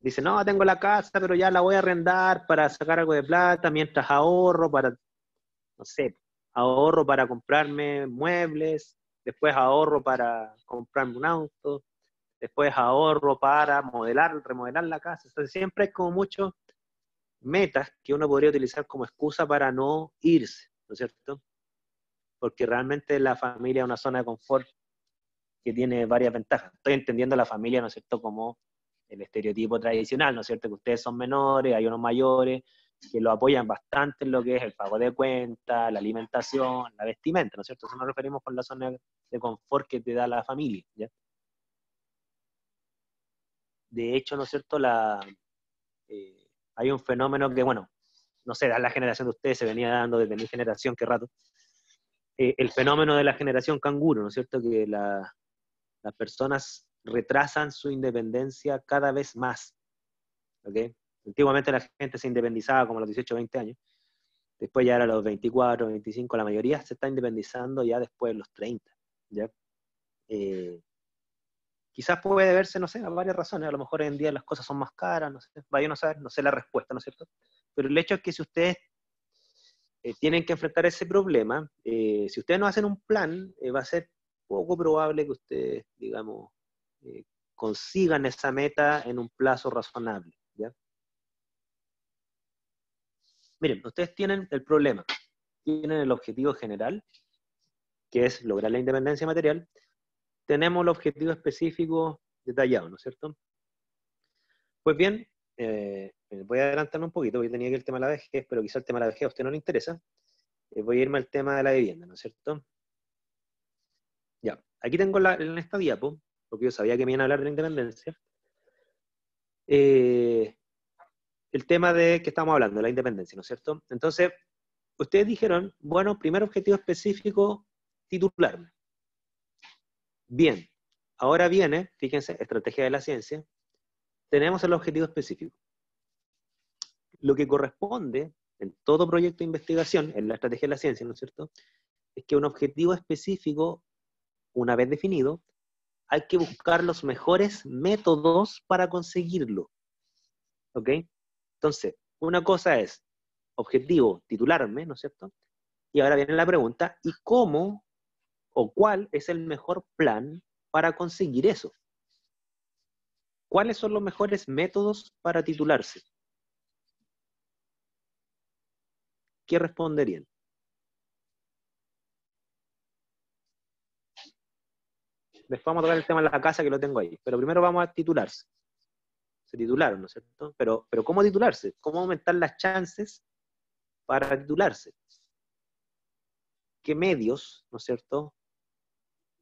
Dice, no, tengo la casa, pero ya la voy a arrendar para sacar algo de plata, mientras ahorro para, no sé, ahorro para comprarme muebles, después ahorro para comprarme un auto, después ahorro para remodelar la casa. Entonces siempre hay como muchos metas que uno podría utilizar como excusa para no irse, ¿no es cierto? Porque realmente la familia es una zona de confort que tiene varias ventajas. Estoy entendiendo la familia, ¿no es cierto?, como el estereotipo tradicional, ¿no es cierto?, que ustedes son menores, hay unos mayores que lo apoyan bastante en lo que es el pago de cuentas, la alimentación, la vestimenta, ¿no es cierto? Eso nos referimos con la zona de confort que te da la familia, ¿ya? De hecho, ¿no es cierto?, hay un fenómeno que, bueno, no sé, la generación de ustedes se venía dando desde mi generación, qué rato, el fenómeno de la generación canguro, ¿no es cierto?, que las personas retrasan su independencia cada vez más, ¿ok? Antiguamente la gente se independizaba como a los 18 o 20 años, después ya era a los 24, 25, la mayoría se está independizando ya después de los 30, ¿ya? quizás puede deberse, no sé, a varias razones. A lo mejor hoy en día las cosas son más caras, no sé, vaya uno a saber, no sé la respuesta, ¿no es cierto? Pero el hecho es que si ustedes tienen que enfrentar ese problema, si ustedes no hacen un plan, va a ser poco probable que ustedes, digamos, consigan esa meta en un plazo razonable, ¿ya? Miren, ustedes tienen el problema, tienen el objetivo general, que es lograr la independencia material, tenemos el objetivo específico detallado, ¿no es cierto? Pues bien, voy a adelantarme un poquito, porque tenía que ir el tema de la vejez, pero quizá el tema de la vejez a usted no le interesa. Voy a irme al tema de la vivienda, ¿no es cierto? Ya, aquí tengo en esta diapo, porque yo sabía que me iban a hablar de la independencia, el tema de que estamos hablando, de la independencia, ¿no es cierto? Entonces, ustedes dijeron, bueno, primer objetivo específico, titularme. Bien, ahora viene, fíjense, estrategia de la ciencia, tenemos el objetivo específico. Lo que corresponde en todo proyecto de investigación, en la estrategia de la ciencia, ¿no es cierto?, es que un objetivo específico, una vez definido, hay que buscar los mejores métodos para conseguirlo. ¿Ok? Entonces, una cosa es objetivo, titularme, ¿no es cierto? Y ahora viene la pregunta, ¿y cómo o cuál es el mejor plan para conseguir eso? ¿Cuáles son los mejores métodos para titularse? ¿Qué responderían? Después vamos a tocar el tema de la casa, que lo tengo ahí. Pero primero vamos a titularse. Se titularon, ¿no es cierto? Pero ¿cómo titularse? ¿Cómo aumentar las chances para titularse? ¿Qué medios, ¿no es cierto?,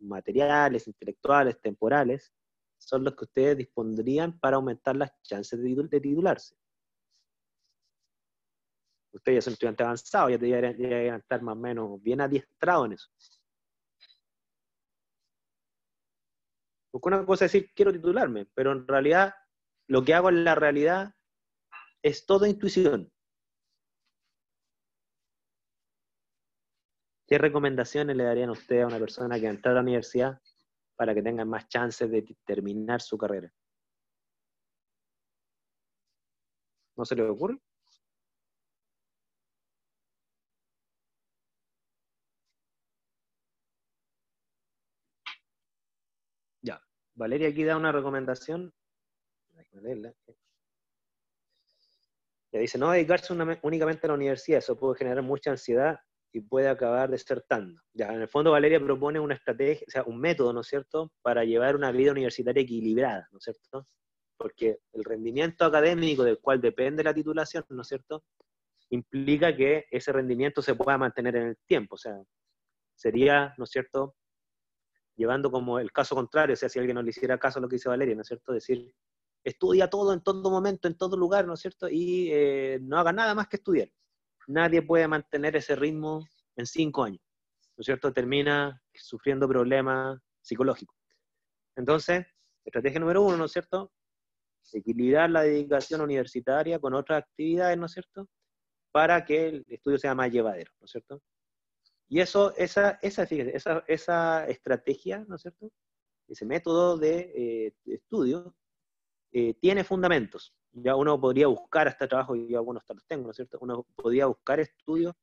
materiales, intelectuales, temporales, son los que ustedes dispondrían para aumentar las chances de titularse? Ustedes ya son estudiantes avanzados, ya deberían estar más o menos bien adiestrados en eso. Porque una cosa es decir, quiero titularme, pero en realidad, lo que hago en la realidad es toda intuición. ¿Qué recomendaciones le darían a usted a una persona que va a entrar a la universidad para que tenga más chances de terminar su carrera? ¿No se le ocurre? Ya. Valeria aquí da una recomendación. Ya dice, no dedicarse únicamente a la universidad, eso puede generar mucha ansiedad y puede acabar desertando. Ya, en el fondo Valeria propone una estrategia, o sea, un método, ¿no es cierto?, para llevar una vida universitaria equilibrada, ¿no es cierto? Porque el rendimiento académico del cual depende la titulación, ¿no es cierto?, implica que ese rendimiento se pueda mantener en el tiempo, o sea, sería, ¿no es cierto?, llevando como el caso contrario, o sea, si alguien no le hiciera caso a lo que dice Valeria, ¿no es cierto?, decir, estudia todo en todo momento, en todo lugar, ¿no es cierto?, y no haga nada más que estudiar. Nadie puede mantener ese ritmo en 5 años, ¿no es cierto?, termina sufriendo problemas psicológicos. Entonces, estrategia número 1, ¿no es cierto?, equilibrar la dedicación universitaria con otras actividades, ¿no es cierto?, para que el estudio sea más llevadero, ¿no es cierto? Y eso, esa estrategia, ¿no es cierto?, ese método de estudio, tiene fundamentos. Ya uno podría buscar hasta trabajo, y yo algunos los tengo, ¿no es cierto? Uno podría buscar estudios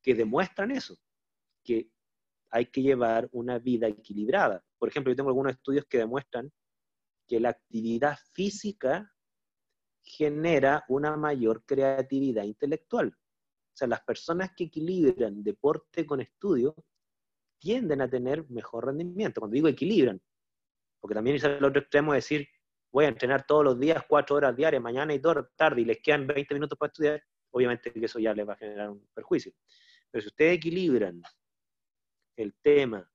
que demuestran eso, que hay que llevar una vida equilibrada. Por ejemplo, yo tengo algunos estudios que demuestran que la actividad física genera una mayor creatividad intelectual. O sea, las personas que equilibran deporte con estudio tienden a tener mejor rendimiento. Cuando digo equilibran, porque también es el otro extremo de decir, voy a entrenar todos los días 4 horas diarias, mañana y tarde, y les quedan 20 minutos para estudiar, obviamente que eso ya les va a generar un perjuicio. Pero si ustedes equilibran el tema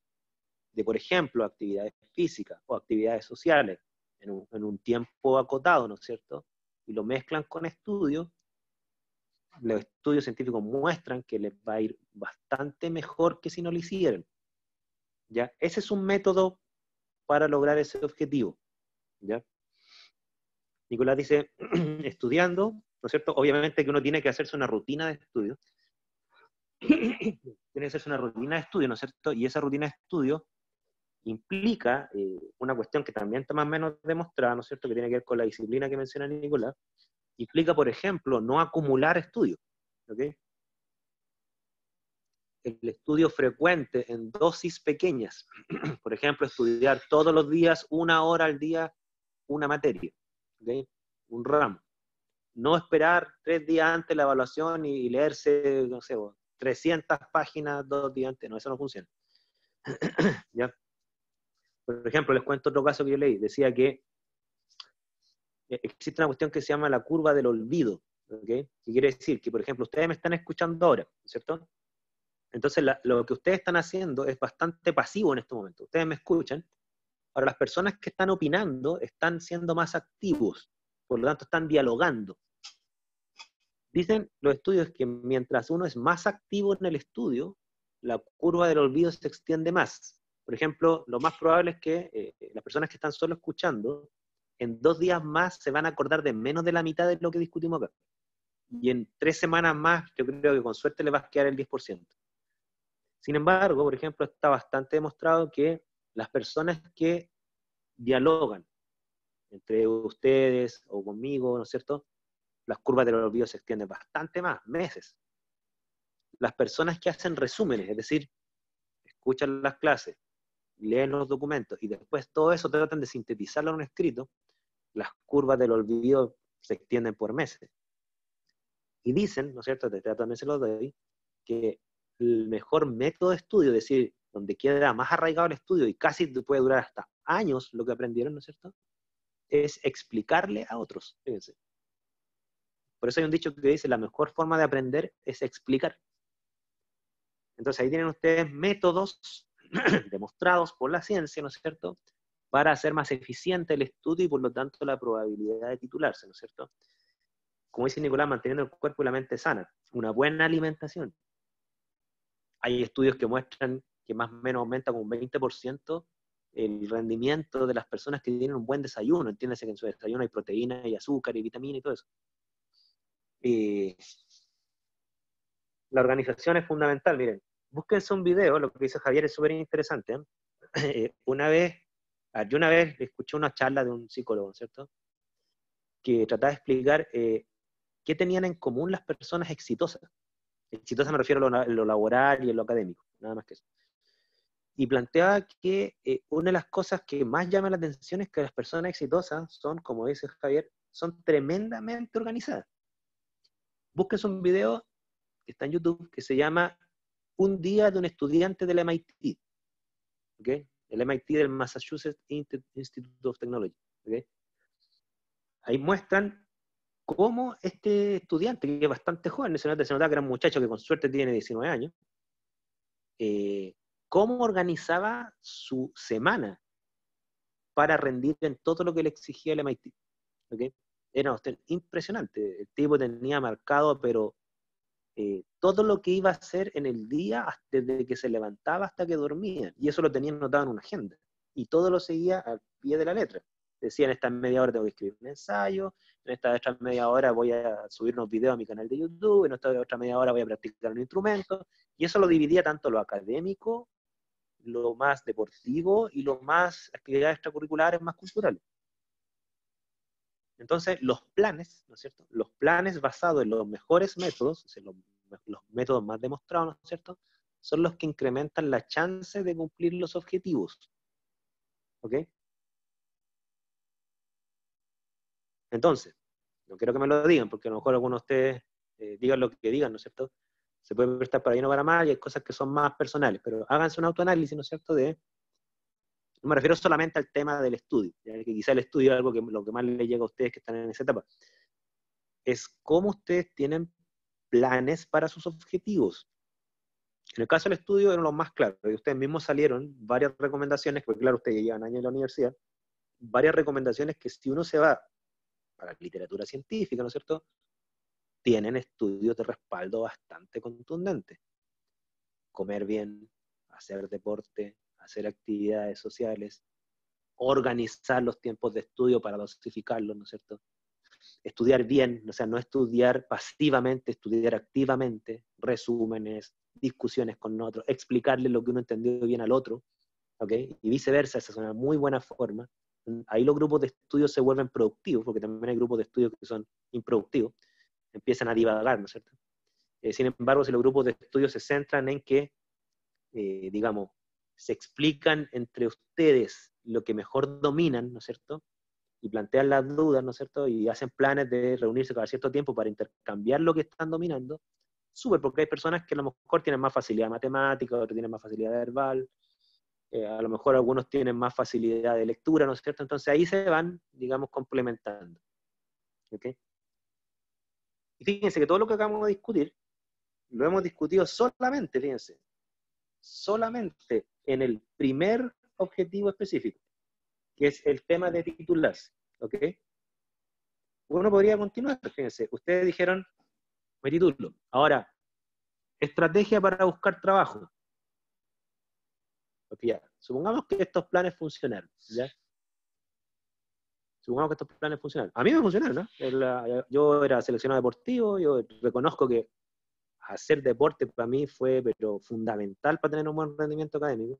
de, por ejemplo, actividades físicas o actividades sociales en un tiempo acotado, ¿no es cierto?, y lo mezclan con estudios, los estudios científicos muestran que les va a ir bastante mejor que si no lo hicieran. ¿Ya? Ese es un método para lograr ese objetivo. ¿Ya? Nicolás dice, estudiando, ¿no es cierto? Obviamente que uno tiene que hacerse una rutina de estudio. Tiene que hacerse una rutina de estudio, ¿no es cierto? Y esa rutina de estudio implica una cuestión que también está más o menos demostrada, ¿no es cierto?, que tiene que ver con la disciplina que menciona Nicolás, implica, por ejemplo, no acumular estudios, ¿ok? El estudio frecuente en dosis pequeñas, por ejemplo, estudiar todos los días 1 hora al día una materia, ¿ok? Un ramo. No esperar 3 días antes la evaluación y leerse, no sé, 300 páginas 2 días antes, no, eso no funciona. ¿Ya? Por ejemplo, les cuento otro caso que yo leí, decía que existe una cuestión que se llama la curva del olvido, ¿ok? Que quiere decir que, por ejemplo, ustedes me están escuchando ahora, ¿cierto? Entonces, lo que ustedes están haciendo es bastante pasivo en este momento. Ustedes me escuchan. Ahora, las personas que están opinando están siendo más activos, por lo tanto, están dialogando. Dicen los estudios que mientras uno es más activo en el estudio, la curva del olvido se extiende más. Por ejemplo, lo más probable es que las personas que están solo escuchando, en 2 días más se van a acordar de menos de la mitad de lo que discutimos acá. Y en 3 semanas más, yo creo que con suerte le va a quedar el 10%. Sin embargo, por ejemplo, está bastante demostrado que las personas que dialogan entre ustedes o conmigo, ¿no es cierto?, las curvas del olvido se extienden bastante más, meses. Las personas que hacen resúmenes, es decir, escuchan las clases, leen los documentos y después todo eso tratan de sintetizarlo en un escrito, las curvas del olvido se extienden por meses. Y dicen, ¿no es cierto?, también se los doy, que el mejor método de estudio, es decir, donde queda más arraigado el estudio y casi puede durar hasta años lo que aprendieron, ¿no es cierto?, es explicarle a otros. Fíjense. Por eso hay un dicho que dice, la mejor forma de aprender es explicar. Entonces ahí tienen ustedes métodos demostrados por la ciencia, ¿no es cierto?, para hacer más eficiente el estudio y por lo tanto la probabilidad de titularse, ¿no es cierto? Como dice Nicolás, manteniendo el cuerpo y la mente sana, una buena alimentación. Hay estudios que muestran que más o menos aumenta con un 20% el rendimiento de las personas que tienen un buen desayuno. Entiéndase que en su desayuno hay proteína y azúcar y vitamina y todo eso. La organización es fundamental. Miren, búsquense un video, lo que dice Javier es súper interesante. Yo una vez escuché una charla de un psicólogo, ¿cierto?, que trataba de explicar qué tenían en común las personas exitosas. Exitosa me refiero a lo laboral y a lo académico, nada más que eso. Y planteaba que una de las cosas que más llama la atención es que las personas exitosas son, como dice Javier, son tremendamente organizadas. Búsquense un video que está en YouTube que se llama Un día de un estudiante del MIT. ¿Okay? El MIT del Massachusetts Institute of Technology. ¿Okay? Ahí muestran cómo este estudiante, que es bastante joven, se nota que era un muchacho que con suerte tiene 19 años, cómo organizaba su semana para rendir en todo lo que le exigía el MIT. ¿Okay? Era impresionante. El tipo tenía marcado, pero todo lo que iba a hacer en el día, desde que se levantaba hasta que dormía. Y eso lo tenía anotado en una agenda. Y todo lo seguía al pie de la letra. Decía, en esta media hora tengo que escribir un ensayo, en esta otra media hora voy a subir unos videos a mi canal de YouTube, en esta otra media hora voy a practicar un instrumento. Y eso lo dividía tanto lo académico, lo más deportivo y lo más actividades extracurriculares, más culturales. Entonces, los planes, ¿no es cierto?, los planes basados en los mejores métodos, o sea, los métodos más demostrados, ¿no es cierto?, son los que incrementan la chance de cumplir los objetivos. ¿Ok? Entonces, no quiero que me lo digan, porque a lo mejor algunos de ustedes digan lo que digan, ¿no es cierto? Se puede prestar para bien o para mal, y hay cosas que son más personales, pero háganse un autoanálisis, ¿no es cierto?, no me refiero solamente al tema del estudio, ya que quizá el estudio es algo que lo que más les llega a ustedes que están en esa etapa. Es cómo ustedes tienen planes para sus objetivos. En el caso del estudio eran los más claros, y ustedes mismos salieron varias recomendaciones, porque claro, ustedes ya llevan años en la universidad, varias recomendaciones que si uno se va para la literatura científica, ¿no es cierto?, tienen estudios de respaldo bastante contundentes. Comer bien, hacer deporte, hacer actividades sociales, organizar los tiempos de estudio para dosificarlos, ¿no es cierto?, estudiar bien, o sea, no estudiar pasivamente, estudiar activamente, resúmenes, discusiones con otros, explicarle lo que uno entendió bien al otro, ¿ok? Y viceversa, esa es una muy buena forma. Ahí los grupos de estudio se vuelven productivos, porque también hay grupos de estudio que son improductivos, empiezan a divagar, ¿no es cierto? Sin embargo, si los grupos de estudio se centran en que, digamos, se explican entre ustedes lo que mejor dominan, ¿no es cierto? Y plantean las dudas, ¿no es cierto? Y hacen planes de reunirse cada cierto tiempo para intercambiar lo que están dominando, súper, porque hay personas que a lo mejor tienen más facilidad matemática, otros tienen más facilidad verbal, a lo mejor algunos tienen más facilidad de lectura, ¿no es cierto? Entonces ahí se van, digamos, complementando. ¿Ok? Y fíjense que todo lo que acabamos de discutir, lo hemos discutido solamente, fíjense, solamente en el primer objetivo específico, que es el tema de titularse. ¿Ok? Uno podría continuar, fíjense, ustedes dijeron, me titulo. Ahora, estrategia para buscar trabajo. Porque ya, supongamos que estos planes funcionaron, ¿ya? Supongamos que estos planes funcionaron. A mí me funcionaron, ¿no? Yo era seleccionado deportivo, yo reconozco que hacer deporte para mí fue pero fundamental para tener un buen rendimiento académico.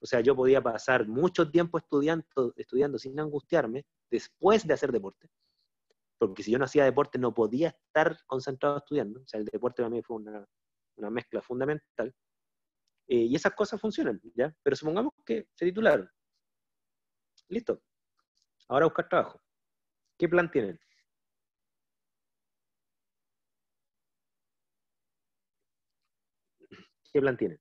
O sea, yo podía pasar mucho tiempo estudiando sin angustiarme después de hacer deporte. Porque si yo no hacía deporte no podía estar concentrado estudiando. O sea, el deporte para mí fue una mezcla fundamental. Y esas cosas funcionan, ¿ya? Pero supongamos que se titularon. Listo. Ahora buscar trabajo. ¿Qué plan tienen? ¿Qué plan tienen?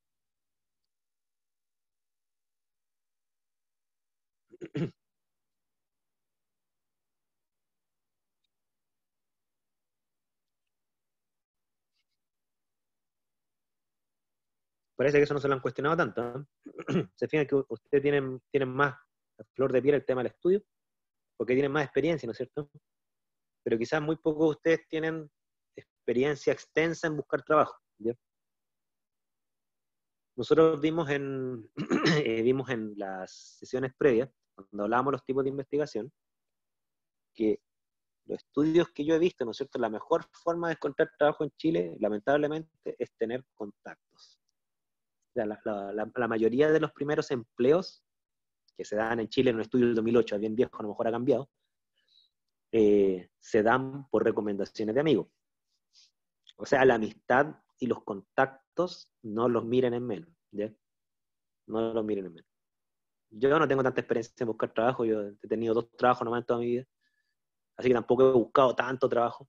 Parece que eso no se lo han cuestionado tanto, ¿eh? Se fijan que ustedes tienen más a flor de piel el tema del estudio, porque tienen más experiencia, ¿no es cierto? Pero quizás muy pocos de ustedes tienen experiencia extensa en buscar trabajo, ¿ya? Nosotros vimos en las sesiones previas, cuando hablábamos de los tipos de investigación, que los estudios que yo he visto, ¿no es cierto? La mejor forma de encontrar trabajo en Chile, lamentablemente, es tener contactos. O sea, la mayoría de los primeros empleos que se dan en Chile en un estudio del 2008, es bien viejo, a lo mejor ha cambiado, se dan por recomendaciones de amigos. O sea, la amistad y los contactos no los miren en menos, ¿ya? No los miren en menos. Yo no tengo tanta experiencia en buscar trabajo, yo he tenido 2 trabajos nomás en toda mi vida, así que tampoco he buscado tanto trabajo,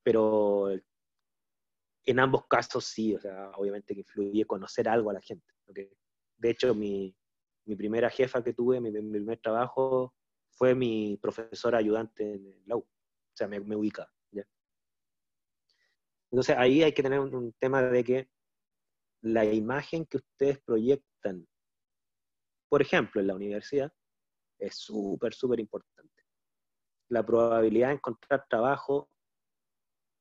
pero en ambos casos sí, o sea, obviamente que influye conocer algo a la gente. ¿Okay? De hecho, mi primera jefa que tuve, mi primer trabajo, fue mi profesora ayudante en la U. O sea, me ubica. ¿Ya? Entonces ahí hay que tener un tema de que la imagen que ustedes proyectan, por ejemplo, en la universidad, es súper, súper importante. La probabilidad de encontrar trabajo,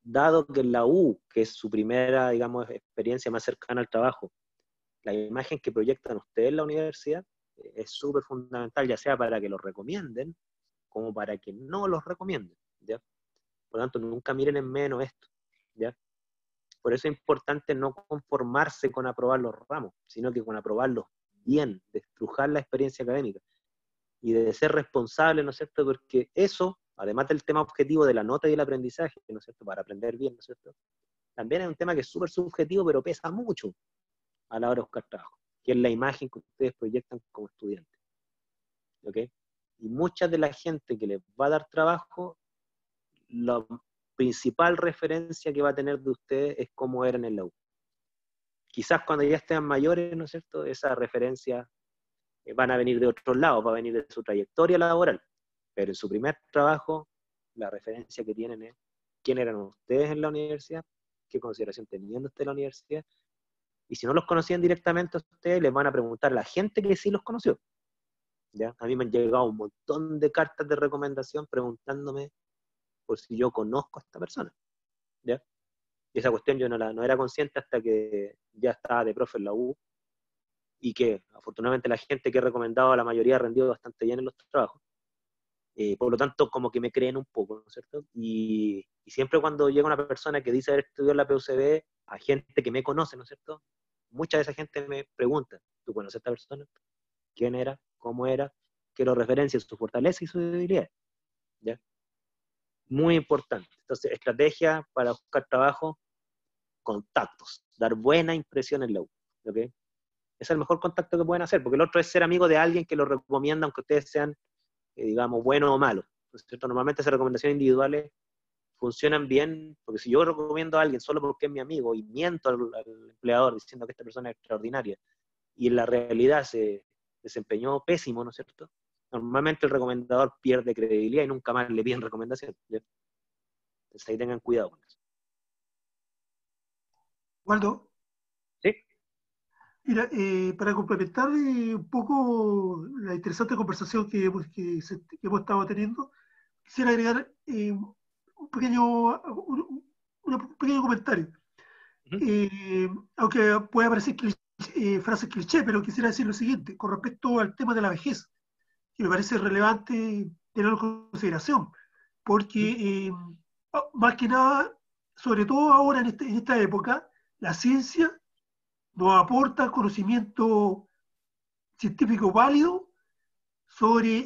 dado que en la U, que es su primera, digamos, experiencia más cercana al trabajo, la imagen que proyectan ustedes en la universidad es súper fundamental, ya sea para que los recomienden, como para que no los recomienden, ¿ya? Por lo tanto, nunca miren en menos esto, ¿ya? Por eso es importante no conformarse con aprobar los ramos, sino que con aprobarlos bien, de estrujar la experiencia académica y de ser responsable, ¿no es cierto? Porque eso, además del tema objetivo de la nota y el aprendizaje, ¿no es cierto? Para aprender bien, ¿no es cierto? También es un tema que es súper subjetivo, pero pesa mucho a la hora de buscar trabajo, que es la imagen que ustedes proyectan como estudiantes. ¿Ok? Y mucha de la gente que les va a dar trabajo, la principal referencia que va a tener de ustedes es cómo eran en la U. Quizás cuando ya estén mayores, ¿no es cierto?, esa referencia van a venir de otros lados, va a venir de su trayectoria laboral, pero en su primer trabajo, la referencia que tienen es quién eran ustedes en la universidad, qué consideración tenían ustedes en la universidad, y si no los conocían directamente a ustedes, les van a preguntar a la gente que sí los conoció. ¿Ya? A mí me han llegado un montón de cartas de recomendación preguntándome por si yo conozco a esta persona. ¿Ya? Y esa cuestión yo no era consciente hasta que ya estaba de profe en la U, y que afortunadamente la gente que he recomendado a la mayoría ha rendido bastante bien en los trabajos. Por lo tanto, como que me creen un poco, ¿no es cierto? Y siempre cuando llega una persona que dice haber estudiado en la PUCB, a gente que me conoce, ¿no es cierto? Mucha de esa gente me pregunta, Tú conoces a esta persona, quién era, cómo era, qué lo referencia, su fortaleza y su debilidad. ¿Ya? Muy importante. Entonces, estrategia para buscar trabajo, contactos, dar buena impresión en la U. ¿Okay? Es el mejor contacto que pueden hacer, porque el otro es ser amigo de alguien que lo recomienda, aunque ustedes sean, digamos, buenos o malos. ¿No es cierto? Normalmente esas recomendaciones individuales funcionan bien, porque si yo recomiendo a alguien solo porque es mi amigo y miento al empleador diciendo que esta persona es extraordinaria, y en la realidad se desempeñó pésimo, ¿no es cierto? Normalmente el recomendador pierde credibilidad y nunca más le piden recomendación. ¿Ya? Entonces ahí tengan cuidado con eso. Waldo, ¿Sí? mira, para complementar un poco la interesante conversación que hemos estado teniendo, quisiera agregar un pequeño comentario. Uh-huh. Aunque pueda parecer frase cliché, pero quisiera decir lo siguiente, con respecto al tema de la vejez, que me parece relevante tenerlo en consideración, Uh-huh. porque más que nada, sobre todo ahora en esta época, la ciencia nos aporta conocimiento científico válido sobre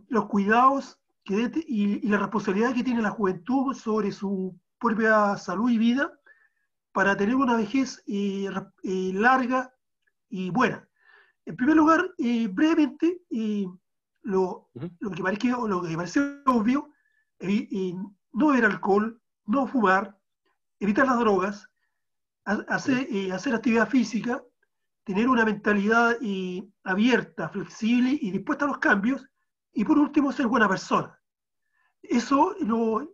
los cuidados y la responsabilidad que tiene la juventud sobre su propia salud y vida para tener una vejez larga y buena. En primer lugar, brevemente, Uh-huh. lo que parece obvio, no beber alcohol, no fumar, evitar las drogas, Uh-huh. hacer actividad física, tener una mentalidad abierta, flexible y dispuesta a los cambios, y por último, ser buena persona. Eso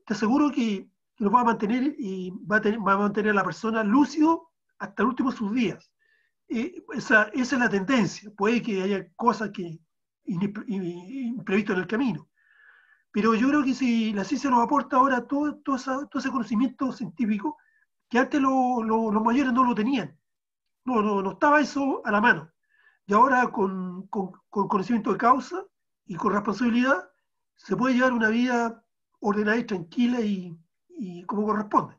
te aseguro que nos va a mantener y va a mantener a la persona lúcido hasta el último de sus días. Esa es la tendencia. Puede que haya cosas que imprevistas en el camino. Pero yo creo que si la ciencia nos aporta ahora todo ese conocimiento científico, que antes los mayores no lo tenían. No estaba eso a la mano. Y ahora con conocimiento de causa y con responsabilidad se puede llevar una vida ordenada y tranquila y como corresponde.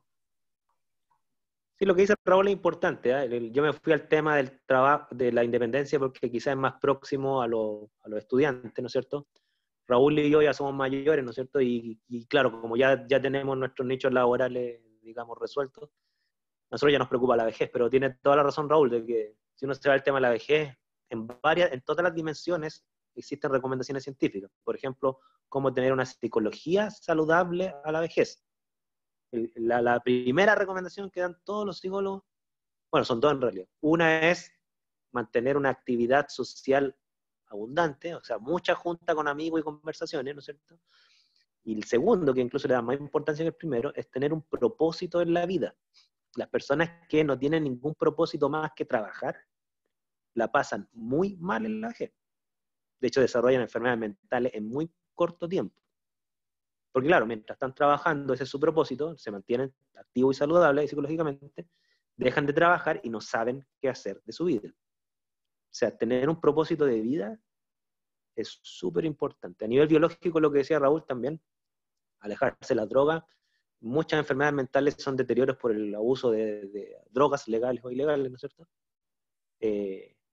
Sí, lo que dice Raúl es importante. ¿Eh? Yo me fui al tema del trabajo, de la independencia, porque quizás es más próximo a los estudiantes, ¿no es cierto? Raúl y yo ya somos mayores, ¿no es cierto? Y claro, como ya tenemos nuestros nichos laborales, digamos, resueltos, a nosotros ya nos preocupa la vejez, pero tiene toda la razón Raúl, de que si uno se va al tema de la vejez, en todas las dimensiones existen recomendaciones científicas. Por ejemplo, cómo tener una psicología saludable a la vejez. La primera recomendación que dan todos los psicólogos, bueno, son dos en realidad. Una es mantener una actividad social abundante, o sea, mucha junta con amigos y conversaciones, ¿no es cierto? Y el segundo, que incluso le da más importancia que el primero, es tener un propósito en la vida. Las personas que no tienen ningún propósito más que trabajar, la pasan muy mal en la vejez. De hecho, desarrollan enfermedades mentales en muy corto tiempo. Porque claro, mientras están trabajando, ese es su propósito, se mantienen activos y saludables psicológicamente, dejan de trabajar y no saben qué hacer de su vida. O sea, tener un propósito de vida es súper importante. A nivel biológico, lo que decía Raúl también, alejarse de la droga. Muchas enfermedades mentales son deterioros por el abuso de drogas legales o ilegales, ¿no es cierto?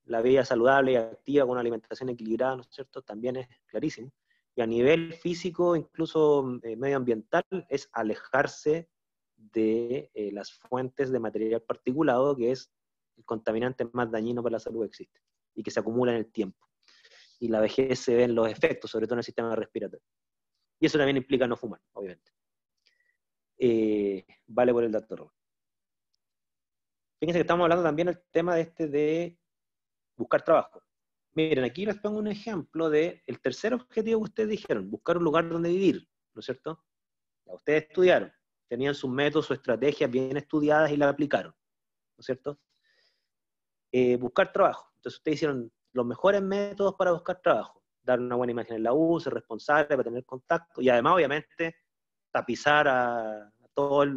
La vida saludable y activa con una alimentación equilibrada, ¿no es cierto? También es clarísimo. Y a nivel físico, incluso medioambiental, es alejarse de las fuentes de material particulado, que es el contaminante más dañino para la salud que existe y que se acumula en el tiempo. Y la vejez se ven los efectos, sobre todo en el sistema respiratorio. Y eso también implica no fumar, obviamente. Vale por el dato, Robert. Fíjense que estamos hablando también del tema de buscar trabajo. Miren, aquí les pongo un ejemplo del tercer objetivo que ustedes dijeron, buscar un lugar donde vivir, ¿no es cierto? Ya ustedes estudiaron, tenían sus métodos, sus estrategias bien estudiadas y las aplicaron, ¿no es cierto? Buscar trabajo. Entonces ustedes hicieron los mejores métodos para buscar trabajo. Dar una buena imagen en la U, ser responsable para tener contacto y además, obviamente, tapizar a todos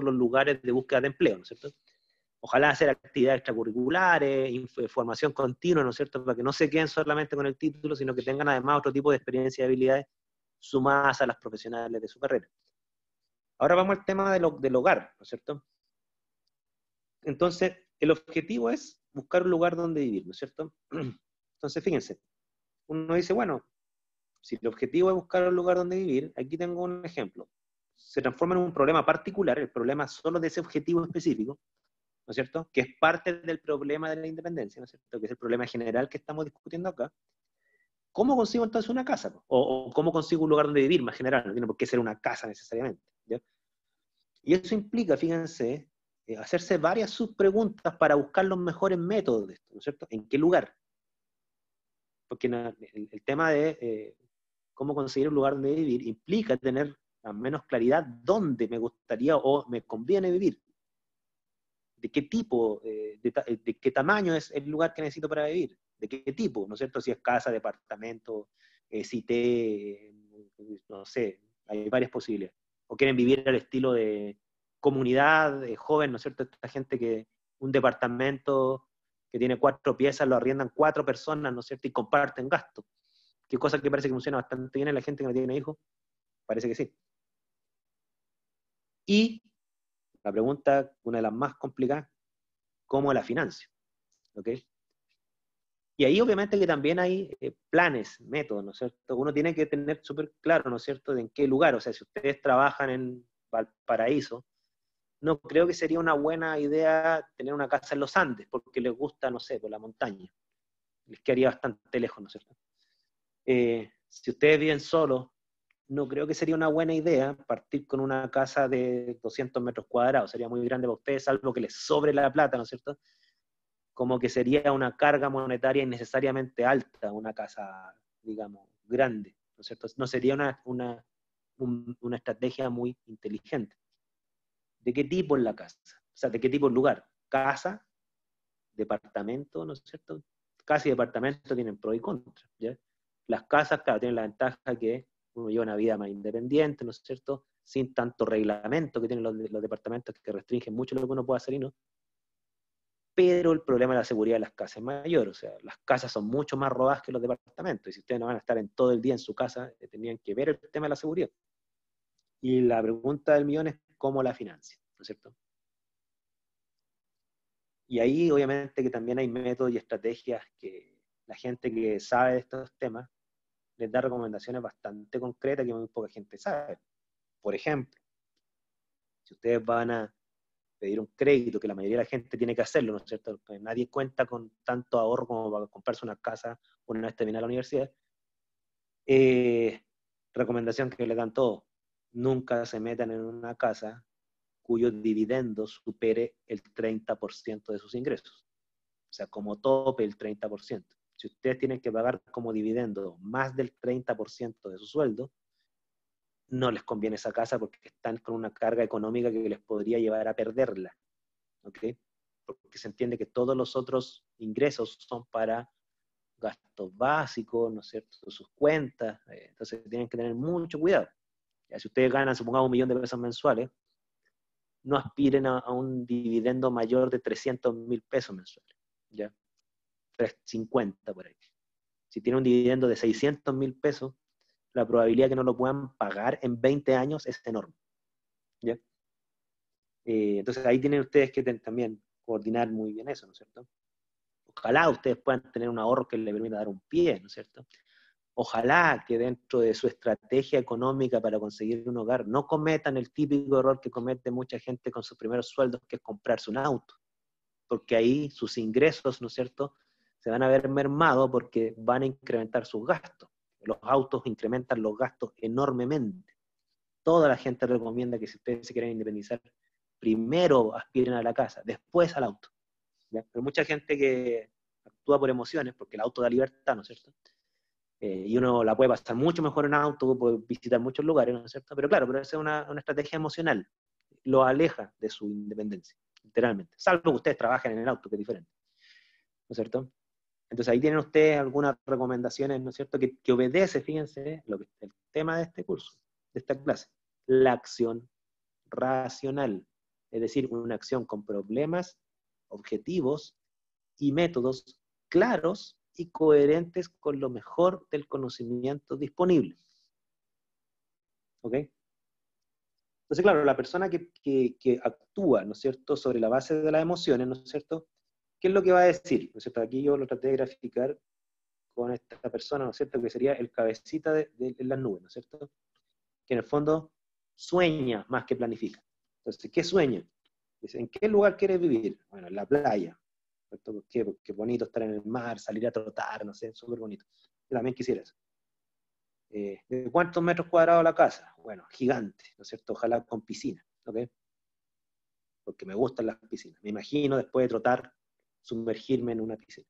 los lugares de búsqueda de empleo, ¿no es cierto? Ojalá hacer actividades extracurriculares, formación continua, ¿no es cierto? Para que no se queden solamente con el título, sino que tengan además otro tipo de experiencia y habilidades sumadas a las profesionales de su carrera. Ahora vamos al tema del hogar, ¿no es cierto? Entonces, el objetivo es buscar un lugar donde vivir, ¿no es cierto? Entonces, fíjense, uno dice, bueno, si el objetivo es buscar un lugar donde vivir, aquí tengo un ejemplo. Se transforma en un problema particular, el problema solo de ese objetivo específico, ¿no es cierto? Que es parte del problema de la independencia, ¿no es cierto? Que es el problema general que estamos discutiendo acá. ¿Cómo consigo entonces una casa? O cómo consigo un lugar donde vivir más general, no tiene por qué ser una casa necesariamente, ¿ya? Y eso implica, fíjense, hacerse varias subpreguntas para buscar los mejores métodos de esto, ¿no es cierto? ¿En qué lugar? Porque el tema de cómo conseguir un lugar donde vivir implica tener al menos claridad dónde me gustaría o me conviene vivir. De qué tipo, de qué tamaño es el lugar que necesito para vivir, de qué tipo, ¿no es cierto? Si es casa, departamento, cité, no sé, hay varias posibilidades. O quieren vivir al estilo de comunidad joven, ¿no es cierto? Esta gente que un departamento que tiene 4 piezas lo arriendan 4 personas, ¿no es cierto? Y comparten gastos. Qué cosa que parece que funciona bastante bien en la gente que no tiene hijos, parece que sí. Y la pregunta, una de las más complicadas, ¿cómo la financio? ¿Ok? Y ahí obviamente que también hay planes, métodos, ¿no es cierto? Uno tiene que tener súper claro, ¿no es cierto?, de en qué lugar. O sea, si ustedes trabajan en Valparaíso, no creo que sería una buena idea tener una casa en los Andes, porque les gusta, no sé, por la montaña. Les quedaría bastante lejos, ¿no es cierto? Si ustedes viven solos, no creo que sería una buena idea partir con una casa de 200 metros cuadrados. Sería muy grande para ustedes, salvo que les sobre la plata, ¿no es cierto? Como que sería una carga monetaria innecesariamente alta, una casa, digamos, grande, ¿no es cierto? No sería una estrategia muy inteligente. ¿De qué tipo es la casa? O sea, ¿de qué tipo es el lugar? Casa, departamento, ¿no es cierto? Casa y departamento tienen pros y contras, ¿ya? Las casas, claro, tienen la ventaja que uno lleva una vida más independiente, ¿no es cierto? Sin tanto reglamento que tienen los departamentos que restringen mucho lo que uno puede hacer y no. Pero el problema de la seguridad de las casas es mayor, o sea, las casas son mucho más robadas que los departamentos, y si ustedes no van a estar en todo el día en su casa, tendrían que ver el tema de la seguridad. Y la pregunta del millón es cómo la financia, ¿no es cierto? Y ahí obviamente que también hay métodos y estrategias que la gente que sabe de estos temas les da recomendaciones bastante concretas que muy poca gente sabe. Por ejemplo, si ustedes van a pedir un crédito, que la mayoría de la gente tiene que hacerlo, ¿no es cierto? Porque nadie cuenta con tanto ahorro como para comprarse una casa una vez terminada la universidad. Recomendación que le dan todos, nunca se metan en una casa cuyo dividendo supere el 30% de sus ingresos. O sea, como tope el 30%. Si ustedes tienen que pagar como dividendo más del 30% de su sueldo, no les conviene esa casa porque están con una carga económica que les podría llevar a perderla. ¿Ok? Porque se entiende que todos los otros ingresos son para gastos básicos, ¿no es cierto?, sus cuentas, entonces tienen que tener mucho cuidado. Ya, si ustedes ganan, supongamos, 1.000.000 de pesos mensuales, no aspiren a un dividendo mayor de 300.000 pesos mensuales, ¿ya? 350 por ahí. Si tienen un dividendo de 600.000 pesos, la probabilidad de que no lo puedan pagar en 20 años es enorme, ¿ya? Entonces ahí tienen ustedes que también coordinar muy bien eso, ¿no es cierto? Ojalá ustedes puedan tener un ahorro que les permita dar un pie, ¿no es cierto? Ojalá que dentro de su estrategia económica para conseguir un hogar no cometan el típico error que comete mucha gente con sus primeros sueldos, que es comprarse un auto, porque ahí sus ingresos, ¿no es cierto?, se van a ver mermados porque van a incrementar sus gastos. Los autos incrementan los gastos enormemente. Toda la gente recomienda que si ustedes se quieren independizar, primero aspiren a la casa, después al auto, ¿ya? Pero mucha gente que actúa por emociones, porque el auto da libertad, ¿no es cierto? Y uno la puede pasar mucho mejor en auto, puede visitar muchos lugares, ¿no es cierto? Pero claro, pero esa es una estrategia emocional, lo aleja de su independencia, literalmente, salvo que ustedes trabajen en el auto, que es diferente, ¿no es cierto? Entonces ahí tienen ustedes algunas recomendaciones, ¿no es cierto?, que obedece, fíjense, lo que es el tema de este curso, de esta clase, la acción racional, es decir, una acción con problemas, objetivos y métodos claros y coherentes con lo mejor del conocimiento disponible. ¿Ok? Entonces, claro, la persona que actúa, ¿no es cierto?, sobre la base de las emociones, ¿no es cierto?, ¿Qué es lo que va a decir? ¿No es cierto? Aquí yo lo traté de graficar con esta persona, ¿no es cierto? Que sería el cabecita de las nubes, ¿no es cierto? Que en el fondo sueña más que planifica. Entonces, ¿qué sueña? Dice, ¿en qué lugar quieres vivir? Bueno, en la playa. Qué bonito estar en el mar, salir a trotar, no sé, súper bonito. Yo también quisiera eso. ¿De cuántos metros cuadrados la casa? Bueno, gigante, ¿no es cierto? Ojalá con piscina, ¿ok? Porque me gustan las piscinas. Me imagino después de trotar, sumergirme en una piscina.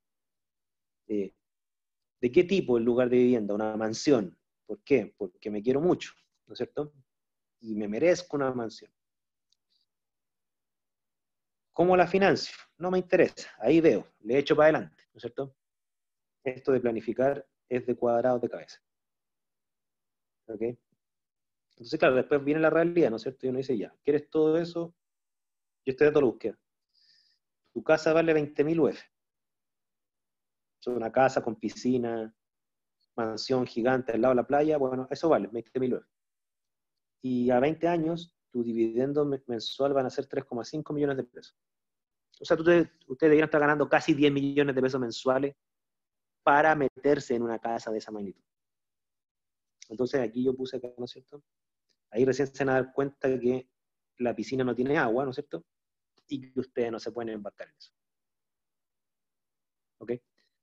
¿De qué tipo el lugar de vivienda? Una mansión. ¿Por qué? Porque me quiero mucho, ¿no es cierto? Y me merezco una mansión. ¿Cómo la financio? No me interesa. Ahí veo, le echo para adelante, ¿no es cierto? Esto de planificar es de cuadrados de cabeza. ¿Ok? Entonces, claro, después viene la realidad, ¿no es cierto? Y uno dice, ya, ¿quieres todo eso? Yo estoy dando la búsqueda. Tu casa vale 20.000 UF. Es una casa con piscina, mansión gigante al lado de la playa, bueno, eso vale 20.000 UF. Y a 20 años, tu dividendo mensual van a ser 3,5 millones de pesos. O sea, ustedes deberían estar ganando casi 10 millones de pesos mensuales para meterse en una casa de esa magnitud. Entonces aquí yo puse acá, ¿no es cierto? Ahí recién se van a dar cuenta que la piscina no tiene agua, ¿no es cierto? Y que ustedes no se pueden embarcar en eso. ¿Ok?